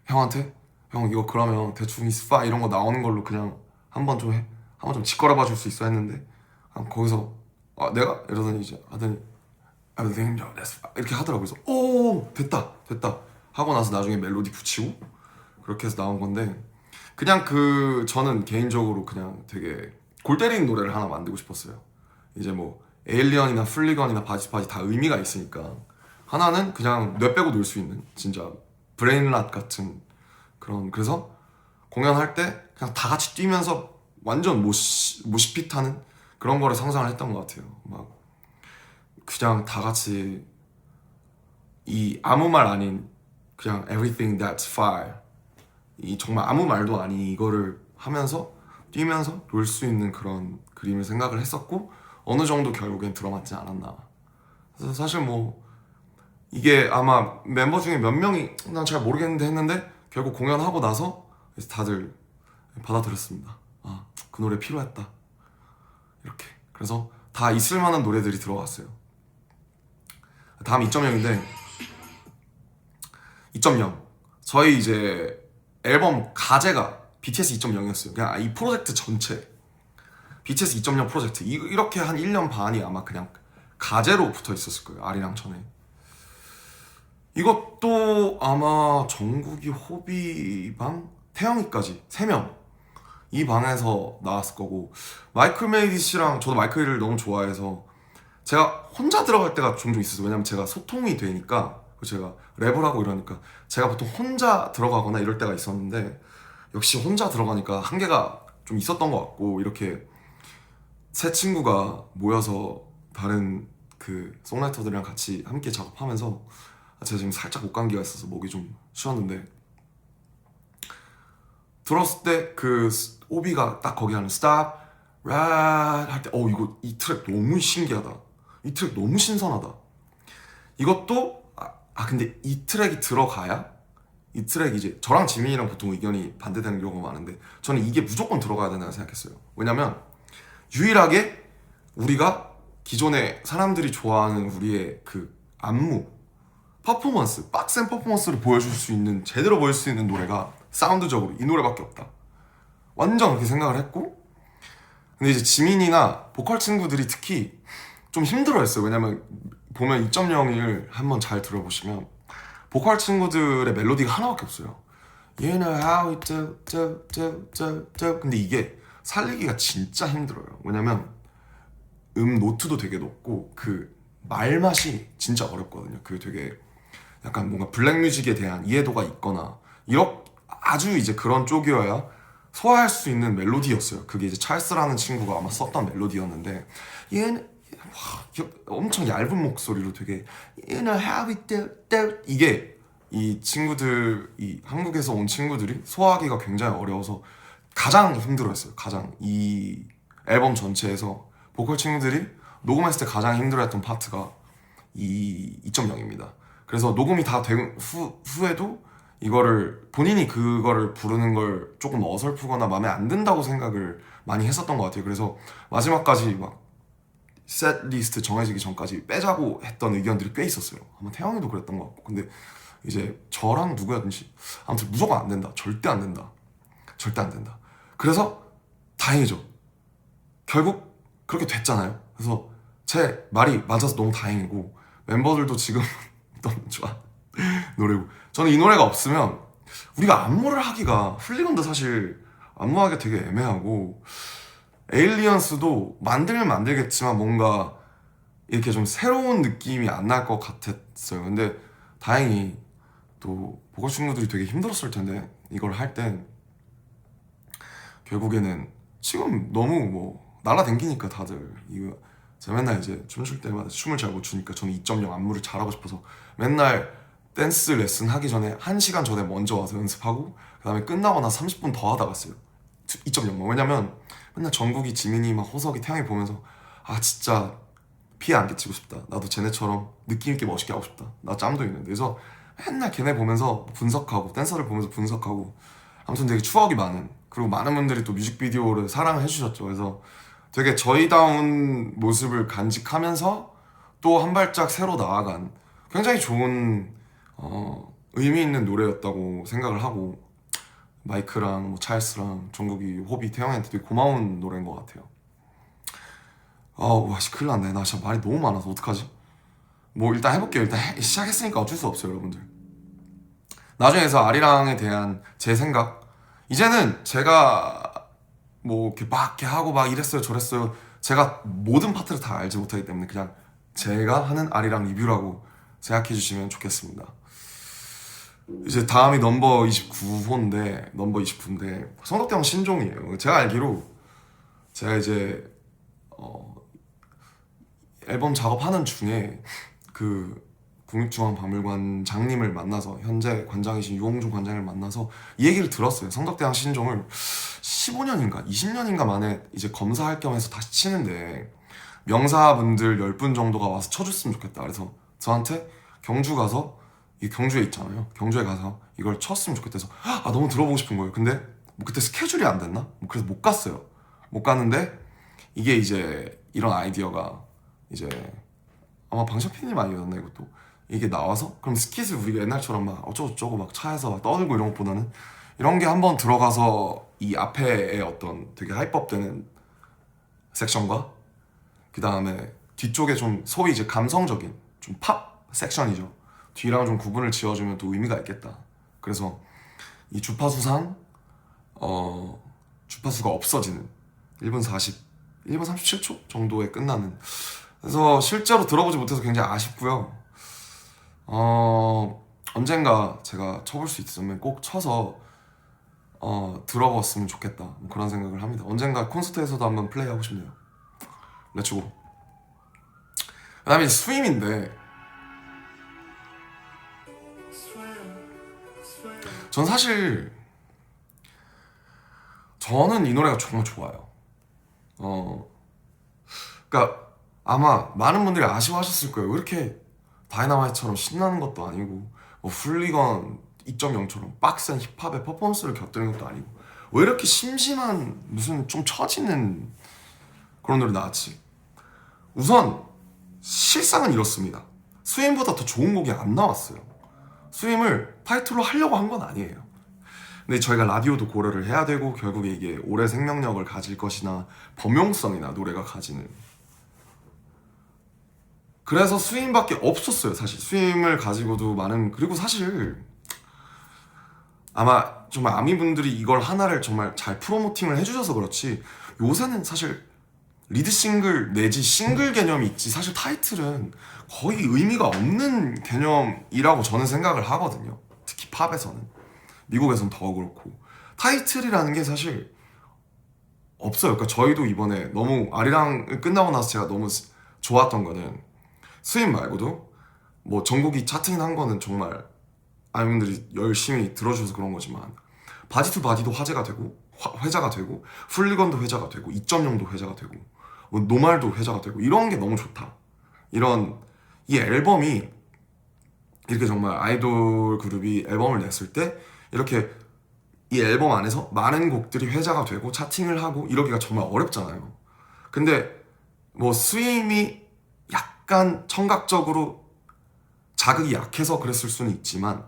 형한테 형 이거 그러면 대충 it's fire 이런 거 나오는 걸로 그냥 한번 좀 짓거려봐 줄 수 있어 했는데 거기서 내가? 이러더니 이제 하더니 everything that's fire 이렇게 하더라고요. 그래서 오 됐다 하고 나서 나중에 멜로디 붙이고 그렇게 해서 나온 건데 그냥 저는 개인적으로 그냥 되게 골 때리는 노래를 하나 만들고 싶었어요. 이제 뭐 에일리언이나 플리건이나 바지바지 다 의미가 있으니까 하나는 그냥 뇌 빼고 놀 수 있는 진짜 브레인랏 같은 그래서 공연할 때 그냥 다 같이 뛰면서 완전 모시핏하는 그런 거를 상상을 했던 것 같아요. 막 그냥 다 같이 이 아무 말 아닌 그냥 everything that's fire 이 정말 아무 말도 아닌 이거를 하면서 뛰면서 놀 수 있는 그런 그림을 생각을 했었고 어느 정도 결국엔 들어맞지 않았나. 그래서 사실 뭐 이게 아마 멤버 중에 몇 명이 난 잘 모르겠는데 했는데 결국 공연하고 나서 다들 받아들였습니다. 그 노래 필요했다 이렇게. 그래서 다 있을 만한 노래들이 들어갔어요. 다음 2.0인데 2.0 저희 이제 앨범 가제가 BTS 2.0이었어요. 그냥 이 프로젝트 전체 BTS 2.0 프로젝트 이렇게 한 1년 반이 아마 그냥 가제로 붙어 있었을 거예요. 아리랑 전에. 이것도 아마 정국이, 호비방, 태영이까지 3명 이 방에서 나왔을 거고 마이클 메이디 씨랑 저도 마이클을 너무 좋아해서 제가 혼자 들어갈 때가 종종 있었어요. 왜냐면 제가 소통이 되니까 제가 랩을 하고 이러니까 제가 보통 혼자 들어가거나 이럴 때가 있었는데 역시 혼자 들어가니까 한계가 좀 있었던 것 같고 이렇게 세 친구가 모여서 다른 그 송라이터들이랑 같이 함께 작업하면서 제가 지금 살짝 목감기가 있어서 목이 좀 쉬었는데 들었을 때 그 오비가 딱 거기 하는 Stop Right 할 때 이거 이 트랙 너무 신기하다. 이 트랙 너무 신선하다. 이것도 근데 이 트랙이 들어가야 이 트랙이 이제 저랑 지민이랑 보통 의견이 반대되는 경우가 많은데 저는 이게 무조건 들어가야 된다고 생각했어요. 왜냐면 유일하게 우리가 기존에 사람들이 좋아하는 우리의 그 안무 퍼포먼스 빡센 퍼포먼스를 보여줄 수 있는 제대로 보여줄 수 있는 노래가 사운드적으로 이 노래밖에 없다. 완전 그렇게 생각을 했고 근데 이제 지민이나 보컬 친구들이 특히 좀 힘들어했어요. 왜냐면 보면 2.0을 한번 잘 들어보시면 보컬 친구들의 멜로디가 하나밖에 없어요. You know how it do. 근데 이게 살리기가 진짜 힘들어요. 왜냐면 노트도 되게 높고 그 말맛이 진짜 어렵거든요. 그게 되게 약간 뭔가 블랙뮤직에 대한 이해도가 있거나 아주 이제 그런 쪽이어야 소화할 수 있는 멜로디였어요. 그게 이제 찰스라는 친구가 아마 썼던 멜로디였는데 얘는 엄청 얇은 목소리로 되게 You know how it do. 이게 이 친구들 이 한국에서 온 친구들이 소화하기가 굉장히 어려워서 가장 힘들어했어요. 가장 이 앨범 전체에서 보컬 친구들이 녹음했을 때 가장 힘들어했던 파트가 이 2.0입니다. 그래서 녹음이 다 된 후에도 이거를 본인이 그거를 부르는 걸 조금 어설프거나 마음에 안 든다고 생각을 많이 했었던 것 같아요. 그래서 마지막까지 막 셋 리스트 정해지기 전까지 빼자고 했던 의견들이 꽤 있었어요. 아마 태영이도 그랬던 것 같고 근데 이제 저랑 누구였는지 아무튼 무조건 안 된다. 절대 안 된다. 절대 안 된다. 그래서 다행이죠. 결국 그렇게 됐잖아요. 그래서 제 말이 맞아서 너무 다행이고 멤버들도 지금 너무 좋아 노래고. 저는 이 노래가 없으면 우리가 안무를 하기가 훌리건도 사실 안무하기가 되게 애매하고 에일리언스도 만들면 만들겠지만 뭔가 이렇게 좀 새로운 느낌이 안 날 것 같았어요. 근데 다행히 또 보컬 친구들이 되게 힘들었을 텐데 이걸 할 땐 결국에는 지금 너무 뭐 날아다니니까 다들 이거 제가 맨날 이제 춤출 때마다 춤을 잘 못 추니까 저는 2.0 안무를 잘하고 싶어서 맨날 댄스 레슨 하기 전에 1시간 전에 먼저 와서 연습하고 그 다음에 끝나고 나서 30분 더 하다 갔어요. 2.0. 왜냐면 맨날 정국이, 지민이, 막 호석이, 태양이 보면서 아 진짜 피해 안 끼치고 싶다. 나도 쟤네처럼 느낌 있게 멋있게 하고 싶다. 나 짬도 있는데. 그래서 맨날 걔네 보면서 분석하고 댄서를 보면서 분석하고 아무튼 되게 추억이 많은, 그리고 많은 분들이 또 뮤직비디오를 사랑해 주셨죠. 그래서 되게 저희다운 모습을 간직하면서 또 한 발짝 새로 나아간 굉장히 좋은 의미 있는 노래였다고 생각을 하고 마이크랑 뭐 찰스랑 정국이, 호비, 태영한테 되게 고마운 노래인 것 같아요. 와 큰일 났네. 나 진짜 말이 너무 많아서 어떡하지? 뭐 일단 해볼게요. 일단 시작했으니까 어쩔 수 없어요 여러분들. 나중에서 아리랑에 대한 제 생각, 이제는 제가 뭐 이렇게 막 이렇게 하고 막 이랬어요 저랬어요, 제가 모든 파트를 다 알지 못하기 때문에 그냥 제가 하는 아리랑 리뷰라고 생각해 주시면 좋겠습니다. 이제 다음이 넘버 29인데 성덕대왕 신종이에요. 제가 알기로 제가 이제 앨범 작업하는 중에 그 국립중앙박물관장님을 만나서, 현재 관장이신 유홍준 관장을 만나서 이 얘기를 들었어요. 성덕대왕 신종을 15년인가 20년인가 만에 이제 검사할 겸 해서 다시 치는데 명사분들 10분 정도가 와서 쳐줬으면 좋겠다. 그래서 저한테 경주 가서, 이 경주에 있잖아요, 경주에 가서 이걸 쳤으면 좋겠다 해서 너무 들어보고 싶은 거예요. 근데 뭐 그때 스케줄이 안 됐나? 그래서 못 갔어요. 못 갔는데 이게 이제 이런 아이디어가 이제 아마 방샤피님 아니었나 이것도, 이게 나와서 그럼 스킷을 우리가 옛날처럼 막 어쩌고저쩌고 막 차에서 막 떠들고 이런 것보다는 이런 게 한번 들어가서 이 앞에의 어떤 되게 하이법되는 섹션과 그 다음에 뒤쪽에 좀 소위 이제 감성적인 좀 팝 섹션이죠. 뒤랑 좀 구분을 지어주면 또 의미가 있겠다. 그래서 이 주파수상 주파수가 없어지는 1분 37초 정도에 끝나는, 그래서 실제로 들어보지 못해서 굉장히 아쉽고요. 언젠가 제가 쳐볼 수 있으면 꼭 쳐서 들어봤으면 좋겠다, 뭐 그런 생각을 합니다. 언젠가 콘서트에서도 한번 플레이하고 싶네요. 렛츠고. 그 다음에 스윙인데 전 사실 저는 이 노래가 정말 좋아요. 그러니까 아마 많은 분들이 아쉬워하셨을 거예요. 왜 이렇게 다이너마이트처럼 신나는 것도 아니고 뭐 훌리건 2.0처럼 빡센 힙합의 퍼포먼스를 곁들인 것도 아니고 왜 이렇게 심심한 무슨 좀 처지는 그런 노래 나왔지. 우선 실상은 이렇습니다. 스윙보다 더 좋은 곡이 안 나왔어요. 스윙을 타이틀로 하려고 한 건 아니에요. 근데 저희가 라디오도 고려를 해야 되고 결국에 이게 오래 생명력을 가질 것이나 범용성이나 노래가 가지는, 그래서 스윙밖에 없었어요. 사실 스윙을 가지고도 많은, 그리고 사실 아마 정말 아미분들이 이걸 하나를 정말 잘 프로모팅을 해주셔서 그렇지 요새는 사실 리드 싱글 내지 싱글 개념이 있지 사실 타이틀은 거의 의미가 없는 개념이라고 저는 생각을 하거든요. 특히 팝에서는, 미국에서는 더 그렇고 타이틀이라는 게 사실 없어요. 그러니까 저희도 이번에 너무 아리랑 끝나고 나서 제가 너무 좋았던 거는 스윙 말고도 뭐 전곡이 차트인 한 거는 정말 아미분들이 열심히 들어주셔서 그런 거지만 바디 투 바디도 화제가 되고 회자가 되고 훌리건도 회자가 되고 2.0도 회자가 되고 뭐 노말도 회자가 되고 이런 게 너무 좋다. 이런 이 앨범이 이렇게 정말 아이돌 그룹이 앨범을 냈을 때 이렇게 이 앨범 안에서 많은 곡들이 회자가 되고 차팅을 하고 이러기가 정말 어렵잖아요. 근데 뭐 스윙이 약간 청각적으로 자극이 약해서 그랬을 수는 있지만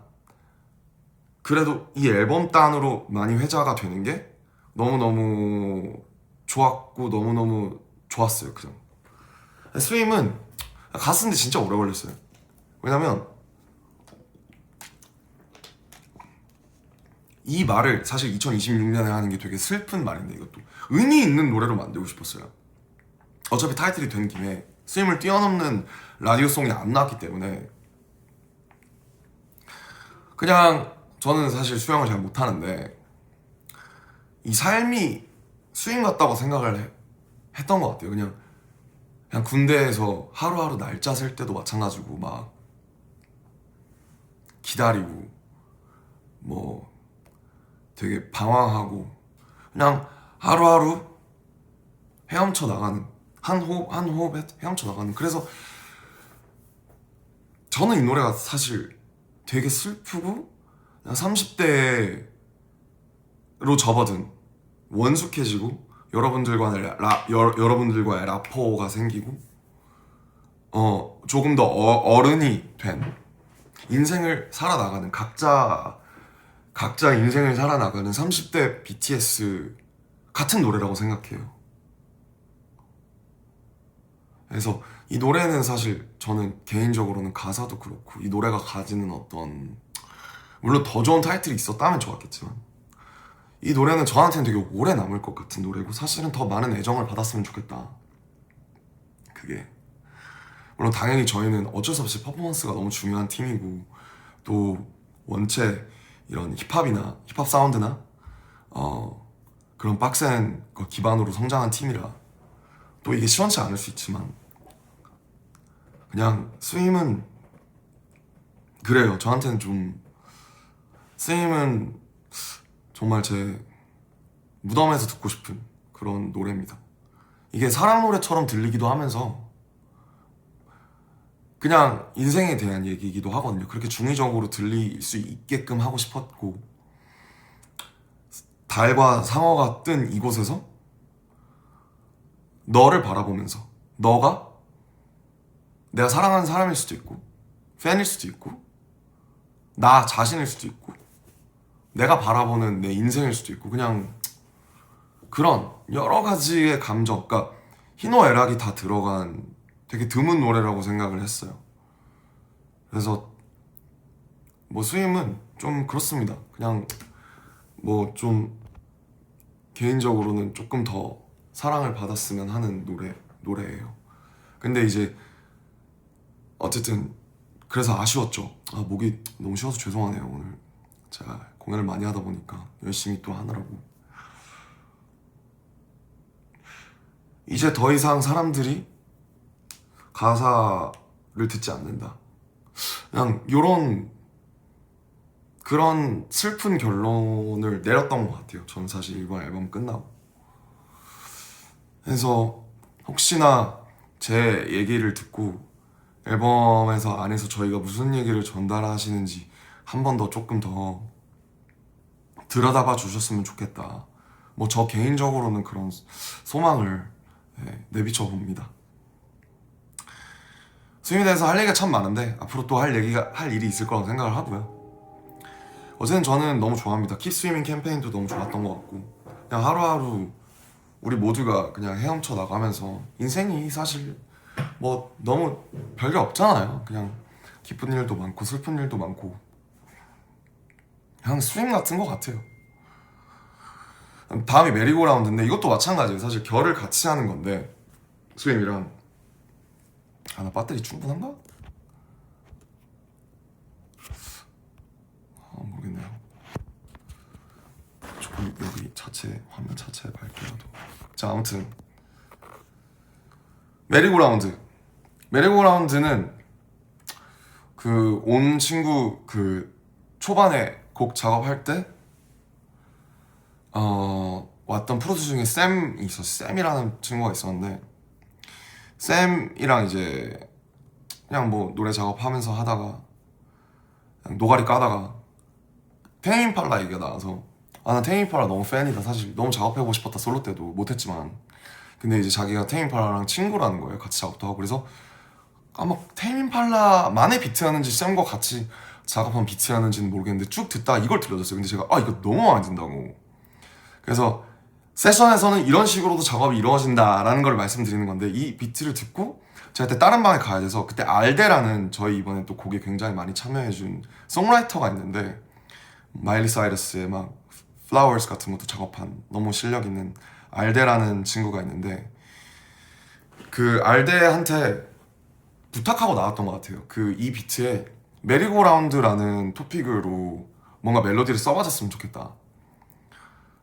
그래도 이 앨범 단으로 많이 회자가 되는 게 너무너무 좋았고 너무너무 좋았어요. 그냥 스윙은 갔는데 진짜 오래 걸렸어요. 왜냐면 이 말을 사실 2026년에 하는 게 되게 슬픈 말인데 이것도 의미 있는 노래로 만들고 싶었어요. 어차피 타이틀이 된 김에 스윙을 뛰어넘는 라디오송이 안 나왔기 때문에 그냥 저는 사실 수영을 잘 못하는데 이 삶이 스윙 같다고 생각을 했던 것 같아요. 그냥 군대에서 하루하루 날짜 셀 때도 마찬가지고 막 기다리고 뭐 되게 방황하고 그냥 하루하루 헤엄쳐 나가는 한 호흡 한 호흡에 헤엄쳐 나가는. 그래서 저는 이 노래가 사실 되게 슬프고 그냥 30대로 접어든 원숙해지고 여러분들과의 라포가 생기고 조금 더 어른이 된 인생을 살아나가는 각자 인생을 살아나가는 30대 BTS 같은 노래라고 생각해요. 그래서 이 노래는 사실 저는 개인적으로는 가사도 그렇고 이 노래가 가지는 어떤 물론 더 좋은 타이틀이 있었다면 좋았겠지만 이 노래는 저한테는 되게 오래 남을 것 같은 노래고 사실은 더 많은 애정을 받았으면 좋겠다. 그게 물론 당연히 저희는 어쩔 수 없이 퍼포먼스가 너무 중요한 팀이고 또 원체 이런 힙합 사운드나 그런 빡센 거 기반으로 성장한 팀이라 또 이게 시원치 않을 수 있지만 그냥 스윙은 그래요. 저한테는 좀 스윙은 정말 제 무덤에서 듣고 싶은 그런 노래입니다. 이게 사랑 노래처럼 들리기도 하면서 그냥 인생에 대한 얘기이기도 하거든요. 그렇게 중의적으로 들릴 수 있게끔 하고 싶었고 달과 상어가 뜬 이곳에서 너를 바라보면서 너가 내가 사랑하는 사람일 수도 있고 팬일 수도 있고 나 자신일 수도 있고 내가 바라보는 내 인생일 수도 있고 그냥 그런 여러 가지의 감정, 그러니까 희노애락이 다 들어간 되게 드문 노래라고 생각을 했어요. 그래서 뭐 스윙은 좀 그렇습니다. 그냥 뭐 좀 개인적으로는 조금 더 사랑을 받았으면 하는 노래예요. 근데 이제 어쨌든 그래서 아쉬웠죠. 목이 너무 쉬어서 죄송하네요. 오늘 제가 공연을 많이 하다 보니까 열심히 또 하느라고. 이제 더 이상 사람들이 가사를 듣지 않는다. 그냥 그런 슬픈 결론을 내렸던 것 같아요. 저는 사실 이번 앨범 끝나고. 그래서 혹시나 제 얘기를 듣고 앨범에서 안에서 저희가 무슨 얘기를 전달하시는지 한 번 더 조금 더 들여다봐 주셨으면 좋겠다. 뭐 저 개인적으로는 그런 소망을 내비쳐 봅니다. 스윙에 대해서 할 얘기가 참 많은데 앞으로 또 할 일이 있을 거라고 생각을 하고요. 어쨌든 저는 너무 좋아합니다. 킵 스위밍 캠페인도 너무 좋았던 것 같고 그냥 하루하루 우리 모두가 그냥 헤엄쳐 나가면서 인생이 사실 뭐 너무 별게 없잖아요. 그냥 기쁜 일도 많고 슬픈 일도 많고 그냥 스윙 같은 것 같아요. 다음이 메리고라운드인데 이것도 마찬가지예요. 사실 결을 같이 하는 건데 스윙이랑 나 배터리 충분한가? 모르겠네요. 조금 여기 화면 자체에 밝게라도. 자, 아무튼 메리고라운드는 그 온 친구 그 초반에 곡 작업할 때 왔던 프로듀서 중에 쌤이 있었어. 쌤이라는 친구가 있었는데 쌤이랑 이제 그냥 뭐 노래 작업하면서 하다가 그냥 노가리 까다가 테임 임팔라 얘기가 나와서 난 테임 임팔라 너무 팬이다. 사실 너무 작업해보고 싶었다. 솔로 때도 못했지만 근데 이제 자기가 테임 임팔라랑 친구라는 거예요. 같이 작업도 하고. 그래서 막 테임 임팔라만의 비트 하는지 쌤과 같이 작업한 비트였는지는 모르겠는데 쭉 듣다가 이걸 들려줬어요. 근데 제가 이거 너무 마음에 든다고. 그래서 세션에서는 이런 식으로도 작업이 이루어진다라는 걸 말씀드리는 건데, 이 비트를 듣고 제가 그때 다른 방에 가야 돼서, 그때 알데라는 저희 이번에 또 곡에 굉장히 많이 참여해준 송라이터가 있는데, 마일리 사이러스의 막 Flowers 같은 것도 작업한 너무 실력 있는 알데라는 친구가 있는데, 그 알데한테 부탁하고 나왔던 것 같아요. 그 이 비트에 메리고라운드라는 토픽으로 뭔가 멜로디를 써봐줬으면 좋겠다.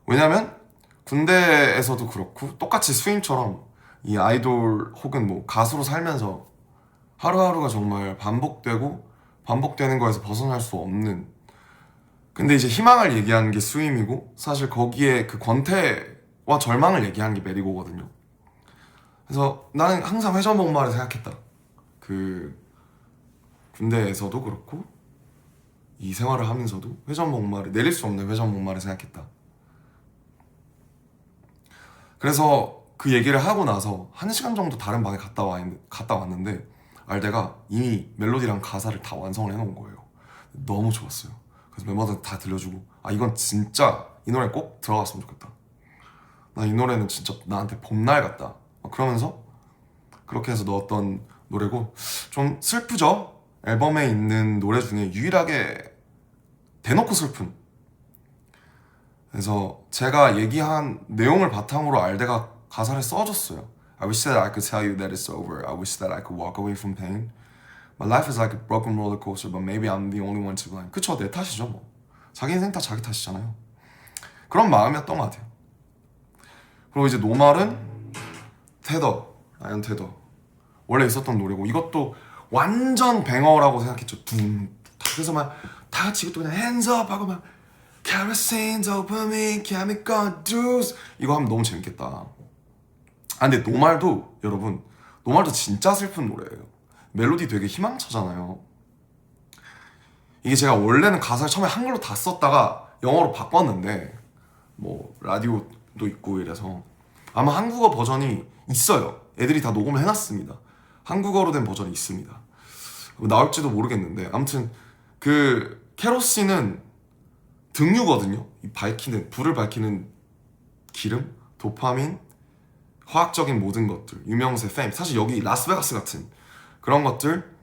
왜냐면 군대에서도 그렇고 똑같이 스윙처럼 이 아이돌 혹은 뭐 가수로 살면서 하루하루가 정말 반복되는 거에서 벗어날 수 없는, 근데 이제 희망을 얘기하는 게 스윙이고, 사실 거기에 그 권태와 절망을 얘기하는 게 메리고거든요. 그래서 나는 항상 회전목마를 생각했다. 그 군대에서도 그렇고 이 생활을 하면서도 회전목마를, 내릴 수 없는 회전목마를 생각했다. 그래서 그 얘기를 하고 나서 1시간 정도 다른 방에 갔다 왔는데 알데가 이미 멜로디랑 가사를 다 완성을 해놓은 거예요. 너무 좋았어요. 그래서 멤버들 다 들려주고, 이건 진짜 이 노래 꼭 들어갔으면 좋겠다. 나 이 노래는 진짜 나한테 봄날 같다. 그러면서 그렇게 해서 넣었던 노래고, 좀 슬프죠? 앨범에 있는 노래 중에 유일하게 대놓고 슬픈. 그래서 제가 얘기한 내용을 바탕으로 알데가 가사를 써줬어요. I wish that I could tell you that it's over. I wish that I could walk away from pain. My life is like a broken roller coaster, but maybe I'm the only one to blame. 그쵸, 내 탓이죠 뭐. 자기 인생 다 자기 탓이잖아요. 그런 마음이었던 것 같아요. 그리고 이제 노말은 아이언 테더 원래 있었던 노래고, 이것도 완전 뱅어라고 생각했죠. 그래서 막 다 같이 이것도 그냥 hands up 하고 막 kerosene, dopamine, chemical juice 이거 하면 너무 재밌겠다. 근데 노말도 여러분, 노말도 진짜 슬픈 노래예요. 멜로디 되게 희망차잖아요. 이게 제가 원래는 가사를 처음에 한글로 다 썼다가 영어로 바꿨는데, 뭐 라디오도 있고 이래서 아마 한국어 버전이 있어요. 애들이 다 녹음을 해놨습니다. 한국어로 된 버전이 있습니다. 나올지도 모르겠는데, 아무튼 그 케로신은 등유거든요. 이 불을 밝히는 기름, 도파민, 화학적인 모든 것들, 유명세, 페임, 사실 여기 라스베가스 같은 그런 것들.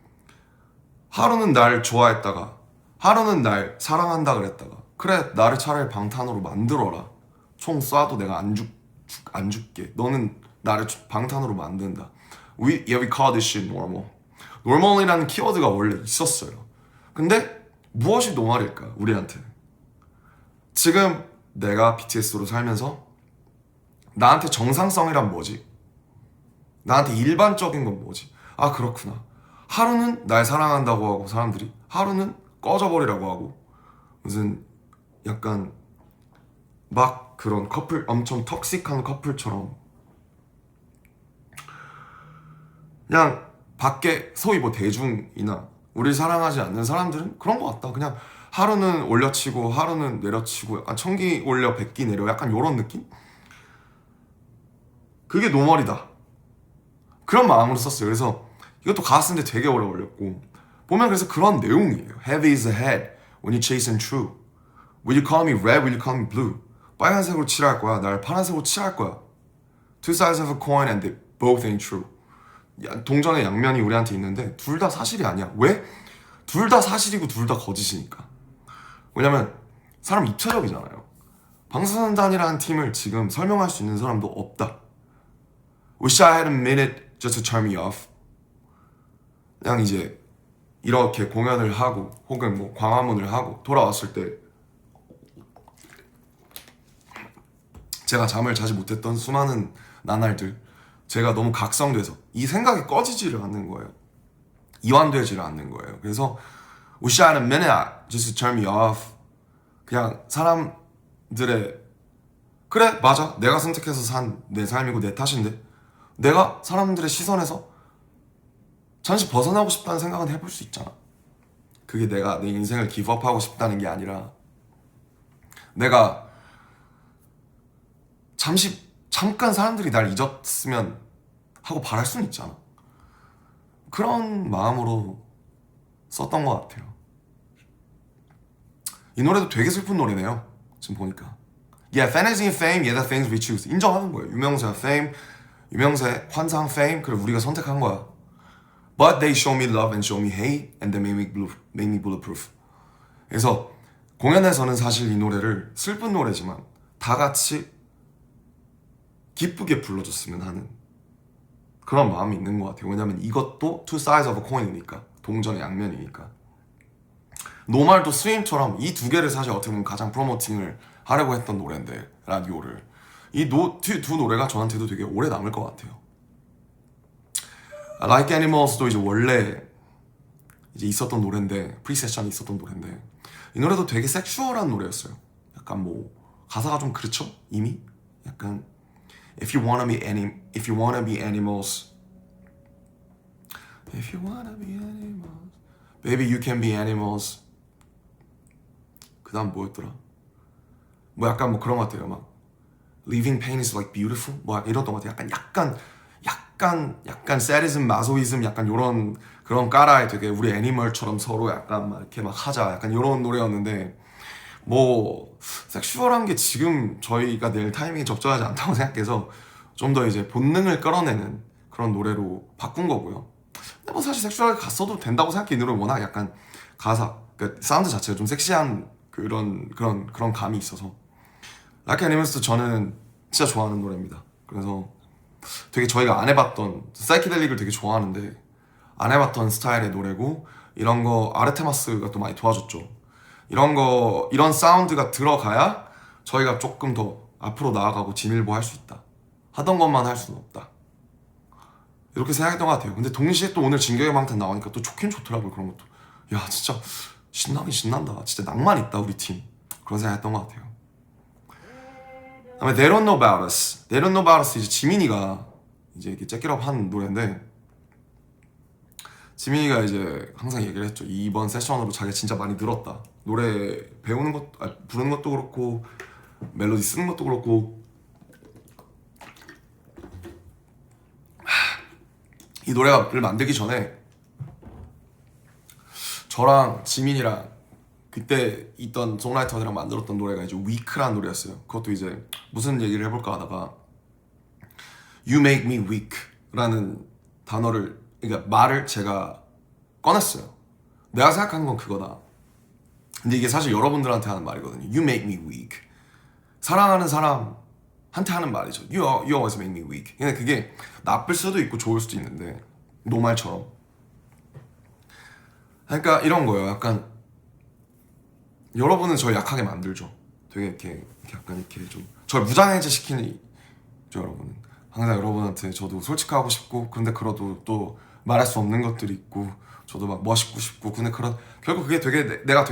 하루는 날 좋아했다가, 하루는 날 사랑한다 그랬다가, 그래 나를 차라리 방탄으로 만들어라. 총 쏴도 내가 안 죽게. 너는 나를 방탄으로 만든다. We call this shit normal. normal이라는 키워드가 원래 있었어요. 근데 무엇이 노말일까 우리한테? 지금 내가 BTS로 살면서 나한테 정상성이란 뭐지? 나한테 일반적인 건 뭐지? 그렇구나. 하루는 날 사랑한다고 하고 사람들이, 하루는 꺼져버리라고 하고, 무슨 약간 막 그런 커플, 엄청 톡식한 커플처럼 그냥 밖에 소위 뭐 대중이나 우리 사랑하지 않는 사람들은 그런 것 같다. 그냥 하루는 올려치고 하루는 내려치고, 약간 천기 올려 백기 내려, 약간 요런 느낌? 그게 노멀이다. 그런 마음으로 썼어요. 그래서 이것도 가사 쓰는데 되게 오래 걸렸고, 보면 그래서 그런 내용이에요. Heavy is the head when you chasing true. Will you call me red? Will you call me blue? 빨간색으로 칠할 거야. 날 파란색으로 칠할 거야. Two sides of a coin and they both ain't true. 동전의 양면이 우리한테 있는데 둘 다 사실이 아니야. 왜? 둘 다 사실이고 둘 다 거짓이니까. 왜냐면 사람 입체적이잖아요. 방탄소년단이라는 팀을 지금 설명할 수 있는 사람도 없다. Wish I had a minute just to turn me off. 그냥 이제 이렇게 공연을 하고 혹은 뭐 광화문을 하고 돌아왔을 때 제가 잠을 자지 못했던 수많은 나날들, 제가 너무 각성돼서 이 생각이 꺼지지를 않는 거예요. 이완되지를 않는 거예요. 그래서 Wish I had a minute just to turn me off. 그냥 사람들의, 그래 맞아, 내가 선택해서 산 내 삶이고 내 탓인데 내가 사람들의 시선에서 잠시 벗어나고 싶다는 생각은 해볼 수 있잖아. 그게 내가 내 인생을 기브업하고 싶다는 게 아니라 내가 잠깐 사람들이 날 잊었으면 하고 바랄 수는 있잖아. 그런 마음으로 썼던 것 같아요. 이 노래도 되게 슬픈 노래네요. 지금 보니까. Yeah, fantasy and fame, yeah, the things we choose. 인정하는 거예요. 유명세와 fame, 유명세, 환상, fame, 그걸 우리가 선택한 거야. But they show me love and show me hate, and they make me bulletproof. 그래서 공연에서는 사실 이 노래를 슬픈 노래지만 다 같이 기쁘게 불러줬으면 하는 그런 마음이 있는 것 같아요. 왜냐면 이것도 two sides of a coin이니까, 동전의 양면이니까. 노말도 스윙처럼 이 두 개를 사실 어떻게 보면 가장 프로모팅을 하려고 했던 노래인데, 라디오를. 이 두 노래가 저한테도 되게 오래 남을 것 같아요. Like Animals도 이제 원래 이제 있었던 노래인데, 프리세션이 있었던 노래인데, 이 노래도 되게 섹슈얼한 노래였어요. 약간 뭐 가사가 좀 그렇죠? 이미 약간 If you wanna be animals, if you wanna be animals, baby you can be animals. 그 다음 뭐였더라? 뭐 약간 뭐 그런 것 같아요. 막 Living pain is like beautiful. 뭐 이랬던 것 같아요. 약간 sadism, 마소이즘, 약간 요런 그런 까라에 되게 우리 애니멀처럼 서로 약간 막 이렇게 막 하자, 약간 요런 노래였는데, 뭐 섹슈얼한 게 지금 저희가 낼 타이밍이 적절하지 않다고 생각해서 좀 더 이제 본능을 끌어내는 그런 노래로 바꾼 거고요. 근데 뭐 사실 섹슈얼하게 갔어도 된다고 생각해. 이 노래는 워낙 약간 가사, 그러니까 사운드 자체가 좀 섹시한 그런 감이 있어서. Like Animals도 저는 진짜 좋아하는 노래입니다. 그래서 되게 저희가 안 해봤던, 사이키델릭을 되게 좋아하는데 안 해봤던 스타일의 노래고, 이런 거 아르테마스가 또 많이 도와줬죠. 이런 사운드가 들어가야 저희가 조금 더 앞으로 나아가고 진일보 할 수 있다. 하던 것만 할 수는 없다. 이렇게 생각했던 것 같아요. 근데 동시에 또 오늘 진격의 방탄 나오니까 또 좋긴 좋더라고요. 그런 것도. 야, 진짜 신나긴 신난다. 진짜 낭만 있다, 우리 팀. 그런 생각했던 것 같아요. 그다음에 They Don't Know About Us. They Don't Know About Us, 이제 지민이가 이제 이렇게 째끼럽 한 노래인데, 지민이가 이제 항상 얘기를 했죠. 이번 세션으로 자기가 진짜 많이 늘었다. 노래 배우는 것, 부르는 것도 그렇고 멜로디 쓰는 것도 그렇고. 이 노래를 만들기 전에 저랑 지민이랑 그때 있던 송라이터들이랑 만들었던 노래가 이제 Weak라는 노래였어요. 그것도 이제 무슨 얘기를 해볼까 하다가 You make me weak 라는 단어를, 그러니까 말을 제가 꺼냈어요. 내가 생각하는 건 그거다. 근데 이게 사실 여러분들한테 하는 말이거든요. You make me weak. 사랑하는 사람한테 하는 말이죠. You always make me weak. 근데 그게 나쁠 수도 있고 좋을 수도 있는데, 노말처럼. 그러니까 이런 거예요. 약간 여러분은 저 약하게 만들죠. 되게 이렇게 약간 이렇게 좀 저를 무장해제 시키는 여러분은. 항상 여러분한테 저도 솔직하고 싶고, 근데 그래도 또 말할 수 없는 것들이 있고, 저도 막 멋있고 싶고, 근데 결국 그게 되게 내가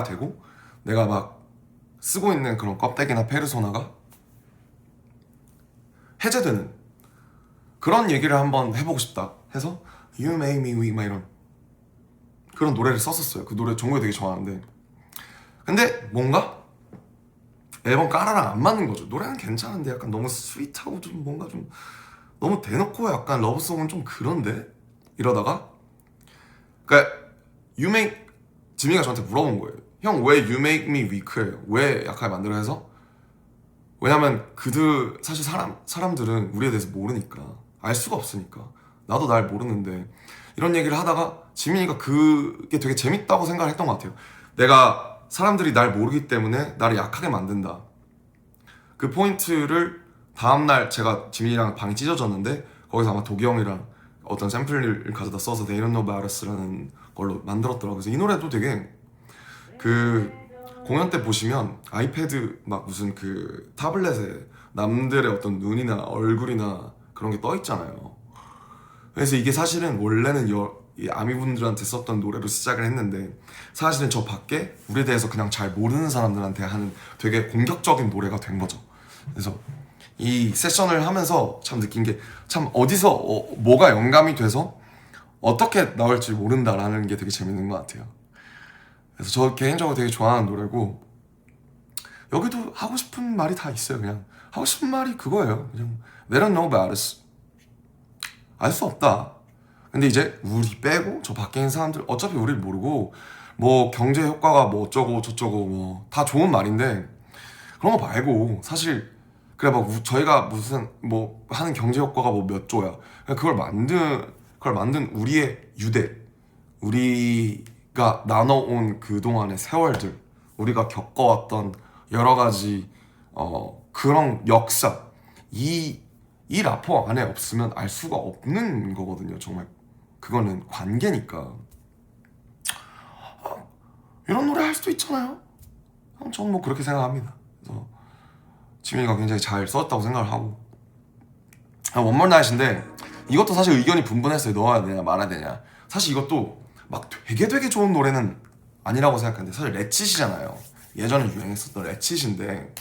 되고, 내가 막 쓰고 있는 그런 껍데기나 페르소나가 해제되는 그런 얘기를 한번 해보고 싶다 해서 You make me weak, 막 이런 그런 노래를 썼었어요. 그 노래 정말 되게 좋아하는데, 근데 뭔가 앨범 까라랑 안 맞는 거죠. 노래는 괜찮은데 약간 너무 스윗하고 좀 뭔가 좀 너무 대놓고 약간 러브송은 좀 그런데, 이러다가 그러니까 지민이가 저한테 물어본 거예요. 형 왜 You make me weak해요? 왜 약하게 만들어? 해서 왜냐면 사실 사람들은 우리에 대해서 모르니까, 알 수가 없으니까. 나도 날 모르는데, 이런 얘기를 하다가 지민이가 그게 되게 재밌다고 생각을 했던 것 같아요. 내가 사람들이 날 모르기 때문에 나를 약하게 만든다. 그 포인트를 다음날 제가 지민이랑 방이 찢어졌는데, 거기서 아마 도기 형이랑 어떤 샘플을 가져다 써서 They Don't Know About Us라는 걸로 만들었더라고요. 그래서 이 노래도 되게 그 공연 때 보시면 아이패드 막 무슨 그 타블렛에 남들의 어떤 눈이나 얼굴이나 그런 게 떠 있잖아요. 그래서 이게 사실은 원래는 이 아미분들한테 썼던 노래로 시작을 했는데, 사실은 저 밖에 우리에 대해서 그냥 잘 모르는 사람들한테 하는 되게 공격적인 노래가 된 거죠. 그래서 이 세션을 하면서 참 느낀 게, 참 어디서 뭐가 영감이 돼서 어떻게 나올지 모른다라는 게 되게 재밌는 것 같아요. 그래서 저 개인적으로 되게 좋아하는 노래고, 여기도 하고 싶은 말이 다 있어요. 그냥 하고 싶은 말이 그거예요. 그냥 They don't know about us. 알 수 없다. 근데 이제 우리 빼고 저 밖에 있는 사람들 어차피 우리를 모르고, 뭐 경제 효과가 뭐 어쩌고 저쩌고 뭐 다 좋은 말인데 그런 거 말고 사실 그래 막 저희가 무슨 뭐 하는 경제 효과가 뭐 몇 조야. 그걸 만든 우리의 유대, 우리가 나눠온 그동안의 세월들, 우리가 겪어왔던 여러 가지 그런 역사, 이 라포 안에 없으면 알 수가 없는 거거든요. 정말 그거는 관계니까. 이런 노래 할 수도 있잖아요. 저는 뭐 그렇게 생각합니다. 그래서 지민이가 굉장히 잘 썼다고 생각을 하고. 원몰 나잇인데 이것도 사실 의견이 분분했어요. 넣어야 되냐 말아야 되냐. 사실 이것도 막 되게 좋은 노래는 아니라고 생각하는데 사실 레치시잖아요. 예전에 유행했었던 레치시인데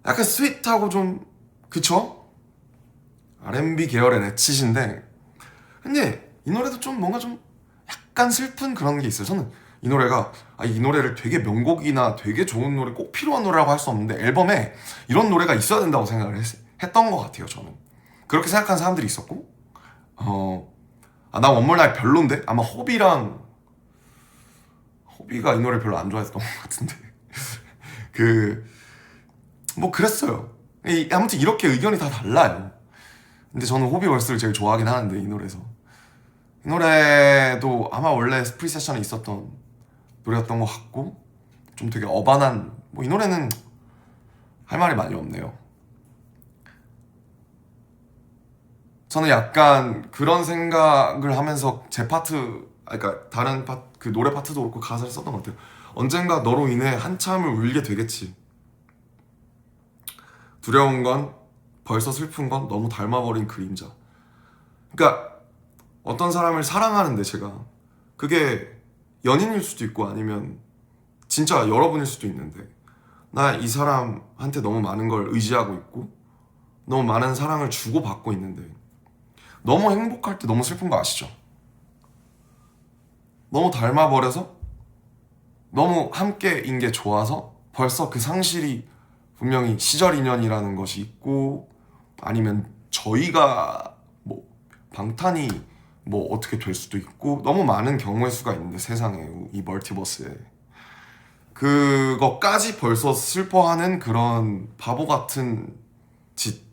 약간 스윗하고 좀 그쵸? R&B 계열의 레치시인데 근데 이 노래도 좀 뭔가 좀 약간 슬픈 그런 게 있어요. 저는 이 노래가 이 노래를 되게 명곡이나 되게 좋은 노래 꼭 필요한 노래라고 할 수 없는데 앨범에 이런 노래가 있어야 된다고 생각을 했던 것 같아요. 저는 그렇게 생각하는 사람들이 있었고 나 원몰 나잇 별론데 아마 호비가 이 노래 별로 안 좋아했던 것 같은데 뭐 그랬어요. 아무튼 이렇게 의견이 다 달라요. 근데 저는 호비 월스를 제일 좋아하긴 하는데 이 노래에서 이 노래도 아마 원래 프리세션에 있었던 노래였던 것 같고 좀 되게 어반한 뭐 이 노래는 할 말이 많이 없네요. 저는 약간 그런 생각을 하면서 제 파트 그러니까 다른 그 노래 파트도 그렇고 가사를 썼던 것 같아요. 언젠가 너로 인해 한참을 울게 되겠지. 두려운 건 벌써 슬픈 건 너무 닮아버린 그림자. 그러니까 어떤 사람을 사랑하는데 제가 그게 연인일 수도 있고 아니면 진짜 여러분일 수도 있는데 나 이 사람한테 너무 많은 걸 의지하고 있고 너무 많은 사랑을 주고받고 있는데 너무 행복할 때 너무 슬픈 거 아시죠? 너무 닮아버려서 너무 함께인 게 좋아서 벌써 그 상실이 분명히 시절 인연이라는 것이 있고 아니면 저희가 뭐 방탄이 뭐 어떻게 될 수도 있고 너무 많은 경우의 수가 있는데 세상에 이 멀티버스에 그것까지 벌써 슬퍼하는 그런 바보 같은 짓.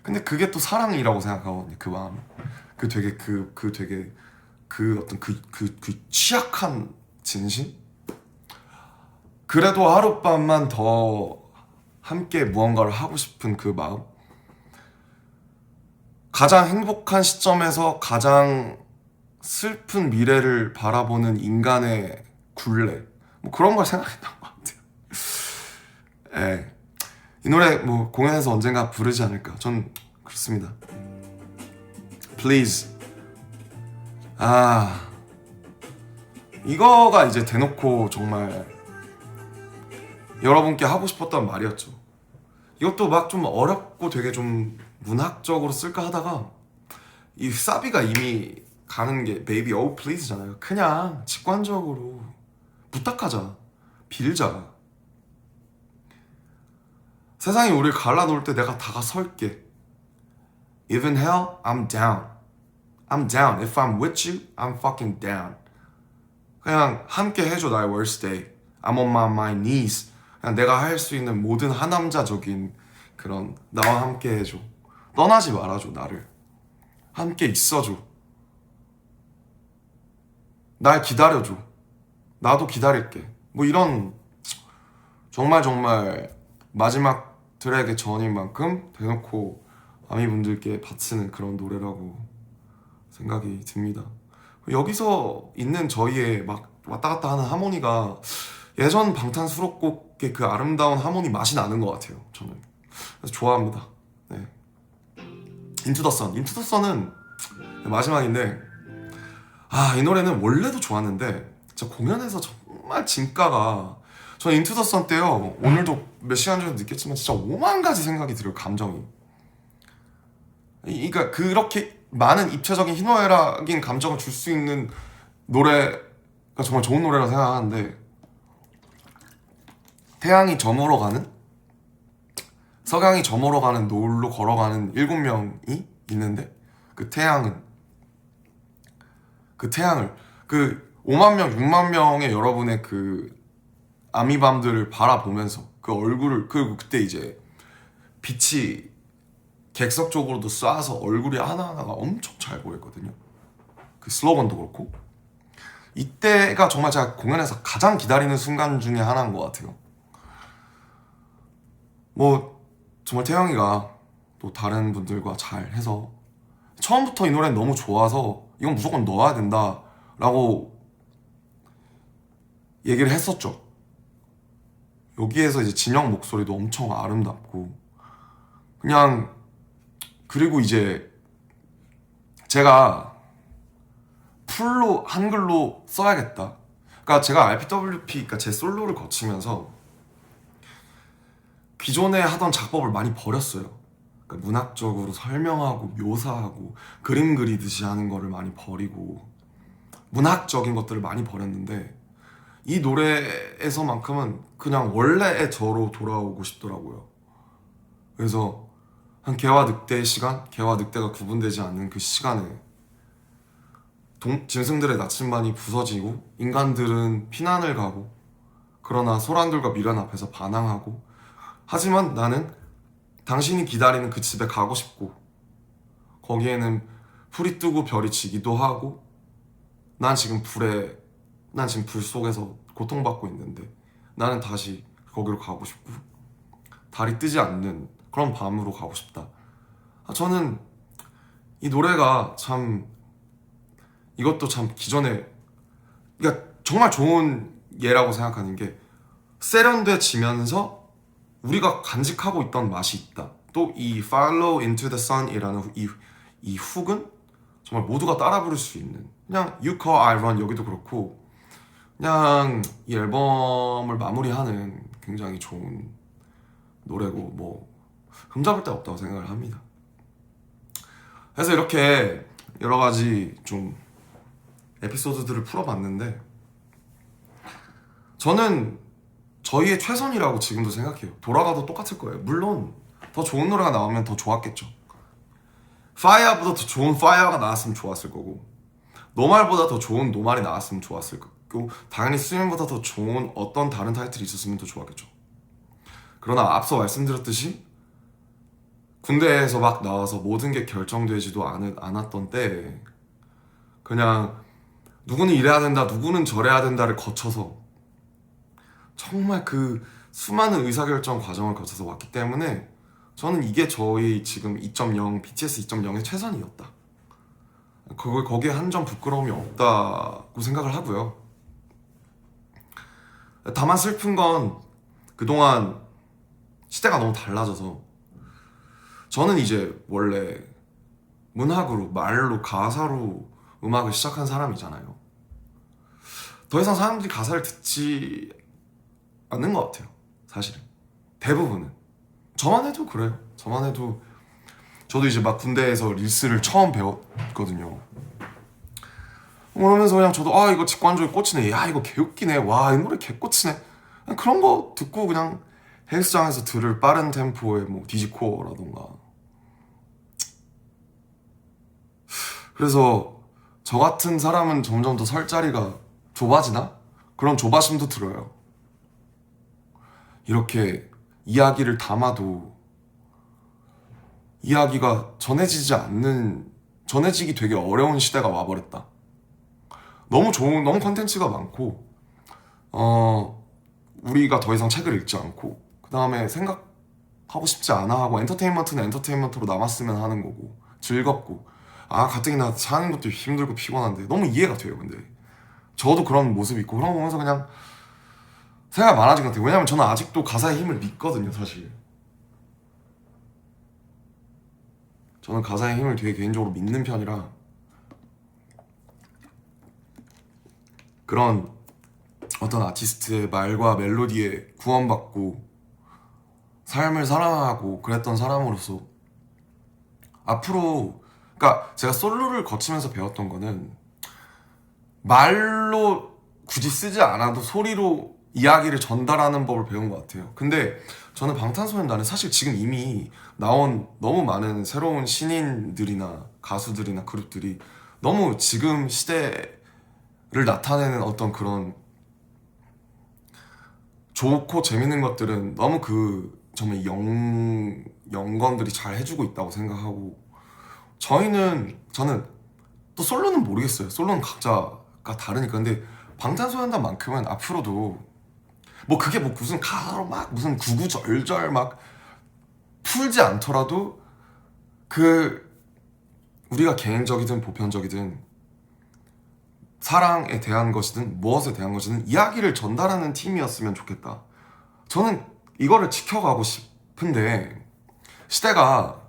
근데 그게 또 사랑이라고 생각하거든요. 그 마음. 그 어떤 그 취약한 진심. 그래도 하룻밤만 더 함께 무언가를 하고 싶은 그 마음. 가장 행복한 시점에서 가장 슬픈 미래를 바라보는 인간의 굴레. 뭐 그런 걸 생각했던 것 같아요. 예. 이 노래 뭐 공연에서 언젠가 부르지 않을까. 전 그렇습니다. Please. 이거가 이제 대놓고 정말 여러분께 하고 싶었던 말이었죠. 이것도 막 좀 어렵고 되게 좀 문학적으로 쓸까 하다가 이 사비가 이미 가는 게 Baby Oh Please잖아요. 그냥 직관적으로 부탁하자. 빌자. 세상이 우리를 갈라놓을 때 내가 다가설게. Even hell, I'm down. I'm down. If I'm with you, I'm fucking down. 그냥 함께 해줘 나의 worst day. I'm on my knees. 그냥 내가 할 수 있는 모든 하남자적인 그런 나와 함께 해줘. 떠나지 말아줘 나를. 함께 있어줘. 날 기다려줘. 나도 기다릴게. 뭐 이런 정말 마지막 트랙의 전인 만큼 대놓고 아미분들께 바치는 그런 노래라고 생각이 듭니다. 여기서 있는 저희의 막 왔다 갔다 하는 하모니가 예전 방탄 수록곡의 그 아름다운 하모니 맛이 나는 것 같아요. 저는 그래서 좋아합니다. 네. 인투 더 선. 인투 더 선은 마지막인데 이 노래는 원래도 좋았는데 진짜 공연에서 정말 진가가 저는 인투 더 선 때요 오늘도 몇 시간 전에 느꼈지만 진짜 5만 가지 생각이 들어요. 감정이. 그러니까 그렇게 많은 입체적인 희노애락인 감정을 줄 수 있는 노래가 정말 좋은 노래라고 생각하는데 태양이 저물어 가는 석양이 저물어 가는 노을로 걸어가는 7명이 있는데 그 태양을 그 5만 명, 6만 명의 여러분의 그 아미밤들을 바라보면서 그 얼굴을, 그리고 그때 이제 빛이 객석 쪽으로도 쏴서 얼굴이 하나하나가 엄청 잘 보였거든요. 그 슬로건도 그렇고. 이때가 정말 제가 공연에서 가장 기다리는 순간 중에 하나인 것 같아요. 뭐 정말 태영이가 또 다른 분들과 잘 해서 처음부터 이 노래는 너무 좋아서 이건 무조건 넣어야 된다 라고 얘기를 했었죠. 여기에서 이제 진영 목소리도 엄청 아름답고 그냥, 그리고 이제 제가 풀로 한글로 써야겠다. 그러니까 제가 RPWP, 그러니까 제 솔로를 거치면서 기존에 하던 작법을 많이 버렸어요. 그러니까 문학적으로 설명하고 묘사하고 그림 그리듯이 하는 거를 많이 버리고 문학적인 것들을 많이 버렸는데 이 노래에서만큼은 그냥 원래의 저로 돌아오고 싶더라고요. 그래서 한 개와 늑대의 시간, 개와 늑대가 구분되지 않는 그 시간에 짐승들의 나침반이 부서지고 인간들은 피난을 가고 그러나 소란들과 미련 앞에서 반항하고 하지만 나는 당신이 기다리는 그 집에 가고 싶고 거기에는 불이 뜨고 별이 지기도 하고 난 지금 불 속에서 고통받고 있는데 나는 다시 거기로 가고 싶고 달이 뜨지 않는 그런 밤으로 가고 싶다. 저는 이 노래가 참, 이것도 참 기존에, 그러니까 정말 좋은 예라고 생각하는 게 세련돼지면서 우리가 간직하고 있던 맛이 있다. 또 이 Follow Into the Sun이라는 이 훅은 정말 모두가 따라 부를 수 있는, 그냥 You Call I Run 여기도 그렇고 그냥 이 앨범을 마무리하는 굉장히 좋은 노래고 뭐 흠잡을 데 없다고 생각을 합니다. 그래서 이렇게 여러 가지 좀 에피소드들을 풀어봤는데 저는 저희의 최선이라고 지금도 생각해요. 돌아가도 똑같을 거예요. 물론 더 좋은 노래가 나오면 더 좋았겠죠. 파이어보다 더 좋은 파이어가 나왔으면 좋았을 거고 노말보다 더 좋은 노말이 나왔으면 좋았을 거고 당연히 스윙보다 더 좋은 어떤 다른 타이틀이 있었으면 더 좋았겠죠. 그러나 앞서 말씀드렸듯이 군대에서 막 나와서 모든 게 결정되지도 않았던 때에 그냥 누구는 이래야 된다, 누구는 저래야 된다를 거쳐서 정말 그 수많은 의사결정 과정을 거쳐서 왔기 때문에 저는 이게 저희 지금 2.0, BTS 2.0의 최선이었다. 거기에 한 점 부끄러움이 없다고 생각을 하고요. 다만 슬픈 건 그동안 시대가 너무 달라져서 저는 이제 원래 문학으로, 말로, 가사로 음악을 시작한 사람이잖아요. 더 이상 사람들이 가사를 듣지 않는 것 같아요. 사실은 대부분은. 저만 해도 그래요. 저만 해도 저도 이제 막 군대에서 릴스를 처음 배웠거든요. 그러면서 그냥 저도 이거 직관적이 꽂히네, 야 이거 개웃기네, 와 이 노래 개꽂히네, 그런 거 듣고 그냥 헬스장에서 들을 빠른 템포의 뭐 디지코어라던가. 그래서 저 같은 사람은 점점 더 설 자리가 좁아지나? 그런 조바심도 들어요. 이렇게 이야기를 담아도 이야기가 전해지기 되게 어려운 시대가 와버렸다. 너무 컨텐츠가 많고 우리가 더 이상 책을 읽지 않고 그 다음에 생각하고 싶지 않아 하고 엔터테인먼트는 엔터테인먼트로 남았으면 하는 거고 즐겁고 가뜩이나 사는 것도 힘들고 피곤한데 너무 이해가 돼요. 근데 저도 그런 모습이 있고 그런 거 보면서 그냥 생각이 많아진 것 같아요. 왜냐면 저는 아직도 가사의 힘을 믿거든요. 사실 저는 가사의 힘을 되게 개인적으로 믿는 편이라 그런 어떤 아티스트의 말과 멜로디에 구원받고 삶을 사랑하고 그랬던 사람으로서 앞으로, 그러니까 제가 솔로를 거치면서 배웠던 거는 말로 굳이 쓰지 않아도 소리로 이야기를 전달하는 법을 배운 것 같아요. 근데 저는 방탄소년단은 사실 지금 이미 나온 너무 많은 새로운 신인들이나 가수들이나 그룹들이 너무 지금 시대를 나타내는 어떤 그런 좋고 재밌는 것들은 너무 정말 연건들이 잘 해주고 있다고 생각하고, 저는 또 솔로는 모르겠어요. 솔로는 각자가 다르니까. 근데 방탄소년단만큼은 앞으로도 뭐 그게 뭐 무슨 가사로 막 무슨 구구절절 막 풀지 않더라도 우리가 개인적이든 보편적이든 사랑에 대한 것이든 무엇에 대한 것이든 이야기를 전달하는 팀이었으면 좋겠다. 저는 이거를 지켜가고 싶은데 시대가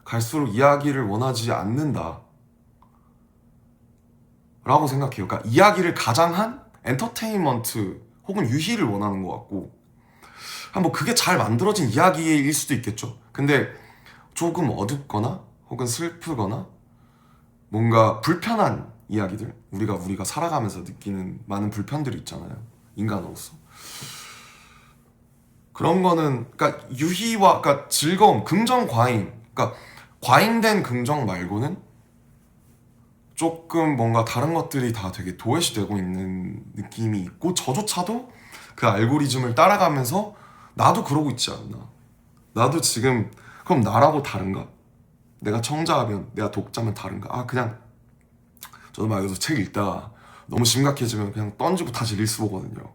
갈수록 이야기를 원하지 않는다 라고 생각해요. 그러니까 이야기를 가장한 엔터테인먼트 혹은 유희를 원하는 것 같고, 뭐 그게 잘 만들어진 이야기일 수도 있겠죠. 근데 조금 어둡거나 혹은 슬프거나 뭔가 불편한 이야기들, 우리가 살아가면서 느끼는 많은 불편들이 있잖아요, 인간으로서. 그런 거는 그러니까 유희와, 그러니까 즐거움, 긍정 과잉, 그러니까 과잉된 긍정 말고는 조금 뭔가 다른 것들이 다 되게 도외시되고 있는 느낌이 있고, 저조차도 그 알고리즘을 따라가면서 나도 그러고 있지 않나. 나도 지금 그럼 나라고 다른가? 내가 청자하면, 내가 독자면 다른가? 그냥 저도 말 그대로 책 읽다가 너무 심각해지면 그냥 던지고 다시 릴스 보거든요.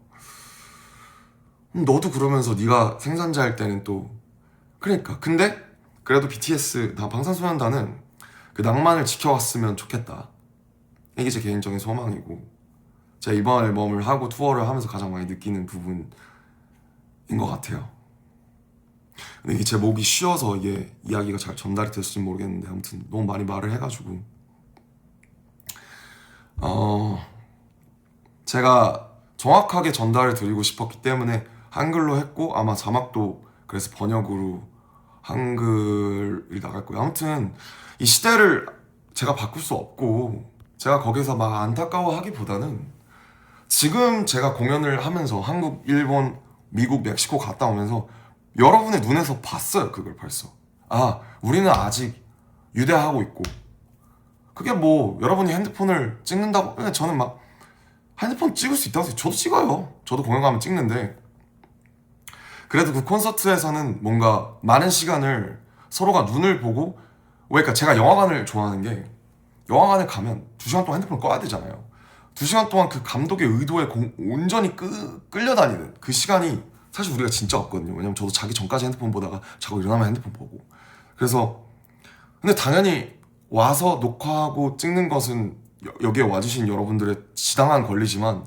너도 그러면서 네가 생산자일 때는 또 그러니까. 근데 그래도 BTS, 방탄소년단은 그 낭만을 지켜왔으면 좋겠다. 이게 제 개인적인 소망이고, 제가 이번 앨범을 하고 투어를 하면서 가장 많이 느끼는 부분인 것 같아요. 근데 이게 제 목이 쉬어서 이게 이야기가 잘 전달이 됐을지 모르겠는데, 아무튼 너무 많이 말을 해가지고 제가 정확하게 전달을 드리고 싶었기 때문에 한글로 했고, 아마 자막도 그래서 번역으로 한글이 나갈 거예요. 아무튼 이 시대를 제가 바꿀 수 없고, 제가 거기서 막 안타까워하기보다는 지금 제가 공연을 하면서 한국, 일본, 미국, 멕시코 갔다 오면서 여러분의 눈에서 봤어요. 그걸 벌써. 우리는 아직 유대하고 있고, 그게 뭐 여러분이 핸드폰을 찍는다고, 근데 저는 막 핸드폰 찍을 수 있다고 해서 저도 찍어요. 저도 공연 가면 찍는데, 그래도 그 콘서트에서는 뭔가 많은 시간을 서로가 눈을 보고, 그러니까 제가 영화관을 좋아하는 게, 영화관에 가면 2시간 동안 핸드폰을 꺼야 되잖아요. 2시간 동안 그 감독의 의도에 온전히 끌려다니는 그 시간이 사실 우리가 진짜 없거든요. 왜냐면 저도 자기 전까지 핸드폰 보다가 자고 일어나면 핸드폰 보고. 그래서 근데 당연히 와서 녹화하고 찍는 것은 여기에 와주신 여러분들의 지당한 권리지만,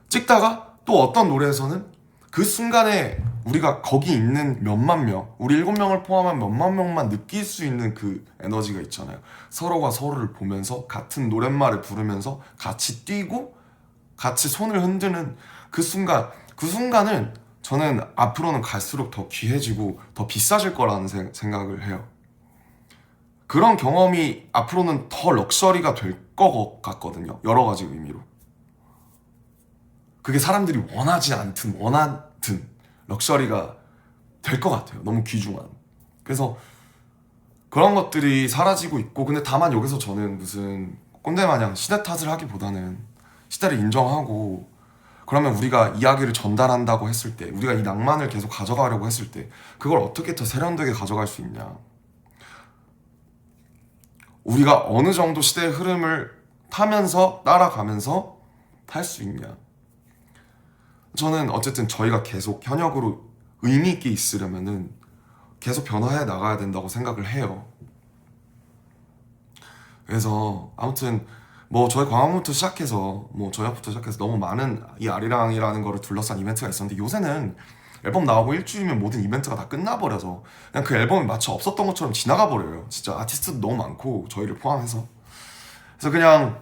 찍다가 또 어떤 노래에서는 그 순간에 우리가 거기 있는 몇만 명, 우리 7명을 포함한 몇만 명만 느낄 수 있는 그 에너지가 있잖아요. 서로가 서로를 보면서 같은 노랫말을 부르면서 같이 뛰고 같이 손을 흔드는 그 순간을 저는 앞으로는 갈수록 더 귀해지고 더 비싸질 거라는 생각을 해요. 그런 경험이 앞으로는 더 럭셔리가 될 것 같거든요. 여러 가지 의미로. 그게 사람들이 원하지 않든 원하든 럭셔리가 될 것 같아요. 너무 귀중한. 그래서 그런 것들이 사라지고 있고, 근데 다만 여기서 저는 무슨 꼰대 마냥 시대 탓을 하기보다는 시대를 인정하고, 그러면 우리가 이야기를 전달한다고 했을 때, 우리가 이 낭만을 계속 가져가려고 했을 때 그걸 어떻게 더 세련되게 가져갈 수 있냐, 우리가 어느 정도 시대의 흐름을 타면서 따라가면서 탈 수 있냐. 저는 어쨌든 저희가 계속 현역으로 의미 있게 있으려면은 계속 변화해 나가야 된다고 생각을 해요. 그래서 아무튼 뭐 저희 광화문부터 시작해서 뭐 저녁부터 시작해서 너무 많은 이 아리랑이라는 거를 둘러싼 이벤트가 있었는데, 요새는 앨범 나오고 일주일이면 모든 이벤트가 다 끝나버려서 그냥 그 앨범이 마치 없었던 것처럼 지나가 버려요. 진짜 아티스트도 너무 많고 저희를 포함해서. 그래서 그냥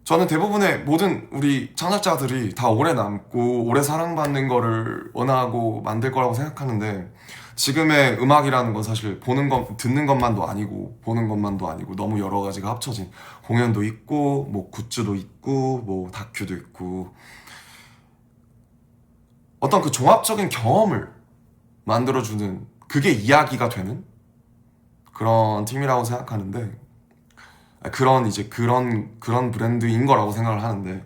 저는 대부분의 모든 우리 창작자들이 다 오래 남고 오래 사랑받는 거를 원하고 만들 거라고 생각하는데, 지금의 음악이라는 건 사실 듣는 것만도 아니고 보는 것만도 아니고 너무 여러 가지가 합쳐진, 공연도 있고 뭐 굿즈도 있고 뭐 다큐도 있고, 어떤 그 종합적인 경험을 만들어주는, 그게 이야기가 되는 그런 팀이라고 생각하는데, 그런 브랜드인 거라고 생각을 하는데,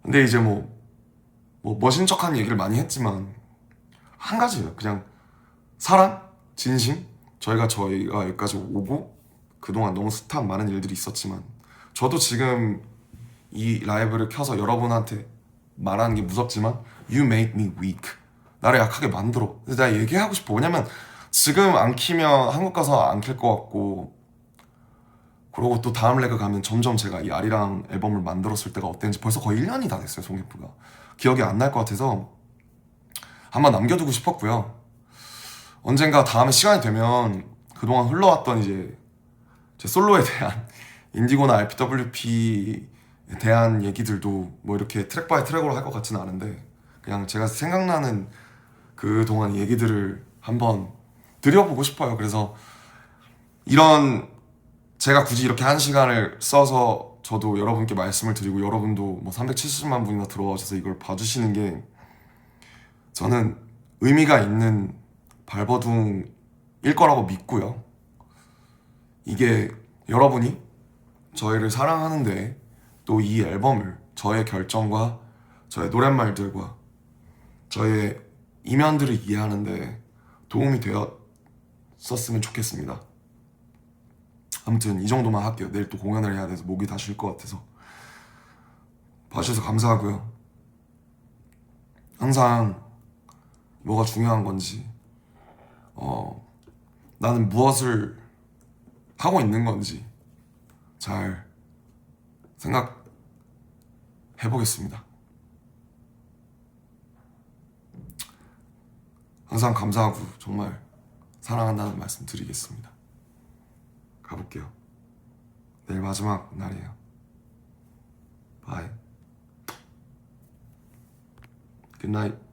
근데 이제 뭐 멋진 척한 얘기를 많이 했지만 한 가지예요. 그냥 사랑, 진심. 저희가 여기까지 오고 그동안 너무 숱한 많은 일들이 있었지만 저도 지금 이 라이브를 켜서 여러분한테 말하는 게 무섭지만 You make me weak. 나를 약하게 만들어. 근데 내가 얘기하고 싶어. 왜냐면 지금 안 키면 한국 가서 안 킬 것 같고, 그리고 또 다음 레그 가면 점점 제가 이 아리랑 앨범을 만들었을 때가 어땠는지 벌써 거의 1년이 다 됐어요. 송기프가 기억이 안 날 것 같아서 한번 남겨두고 싶었고요. 언젠가 다음에 시간이 되면 그동안 흘러왔던 이제 제 솔로에 대한 인디고나 RPWP에 대한 얘기들도 뭐 이렇게 트랙 바이 트랙으로 할 것 같지는 않은데 그냥 제가 생각나는 그동안 얘기들을 한번 드려보고 싶어요. 그래서 이런 제가 굳이 이렇게 한 시간을 써서 저도 여러분께 말씀을 드리고 여러분도 뭐 370만 분이나 들어와주셔서 이걸 봐주시는 게 저는 의미가 있는 발버둥일 거라고 믿고요. 이게 여러분이 저희를 사랑하는데 또 이 앨범을 저의 결정과 저의 노랫말들과 저의 이면들을 이해하는데 도움이 되었었으면 좋겠습니다. 아무튼 이 정도만 할게요. 내일 또 공연을 해야 돼서 목이 다 쉴 것 같아서. 봐주셔서 감사하고요. 항상 뭐가 중요한 건지 나는 무엇을 하고 있는 건지 잘 생각해보겠습니다. 항상 감사하고 정말 사랑한다는 말씀 드리겠습니다. 가볼게요. 내일 마지막 날이에요. 바이. 굿나잇.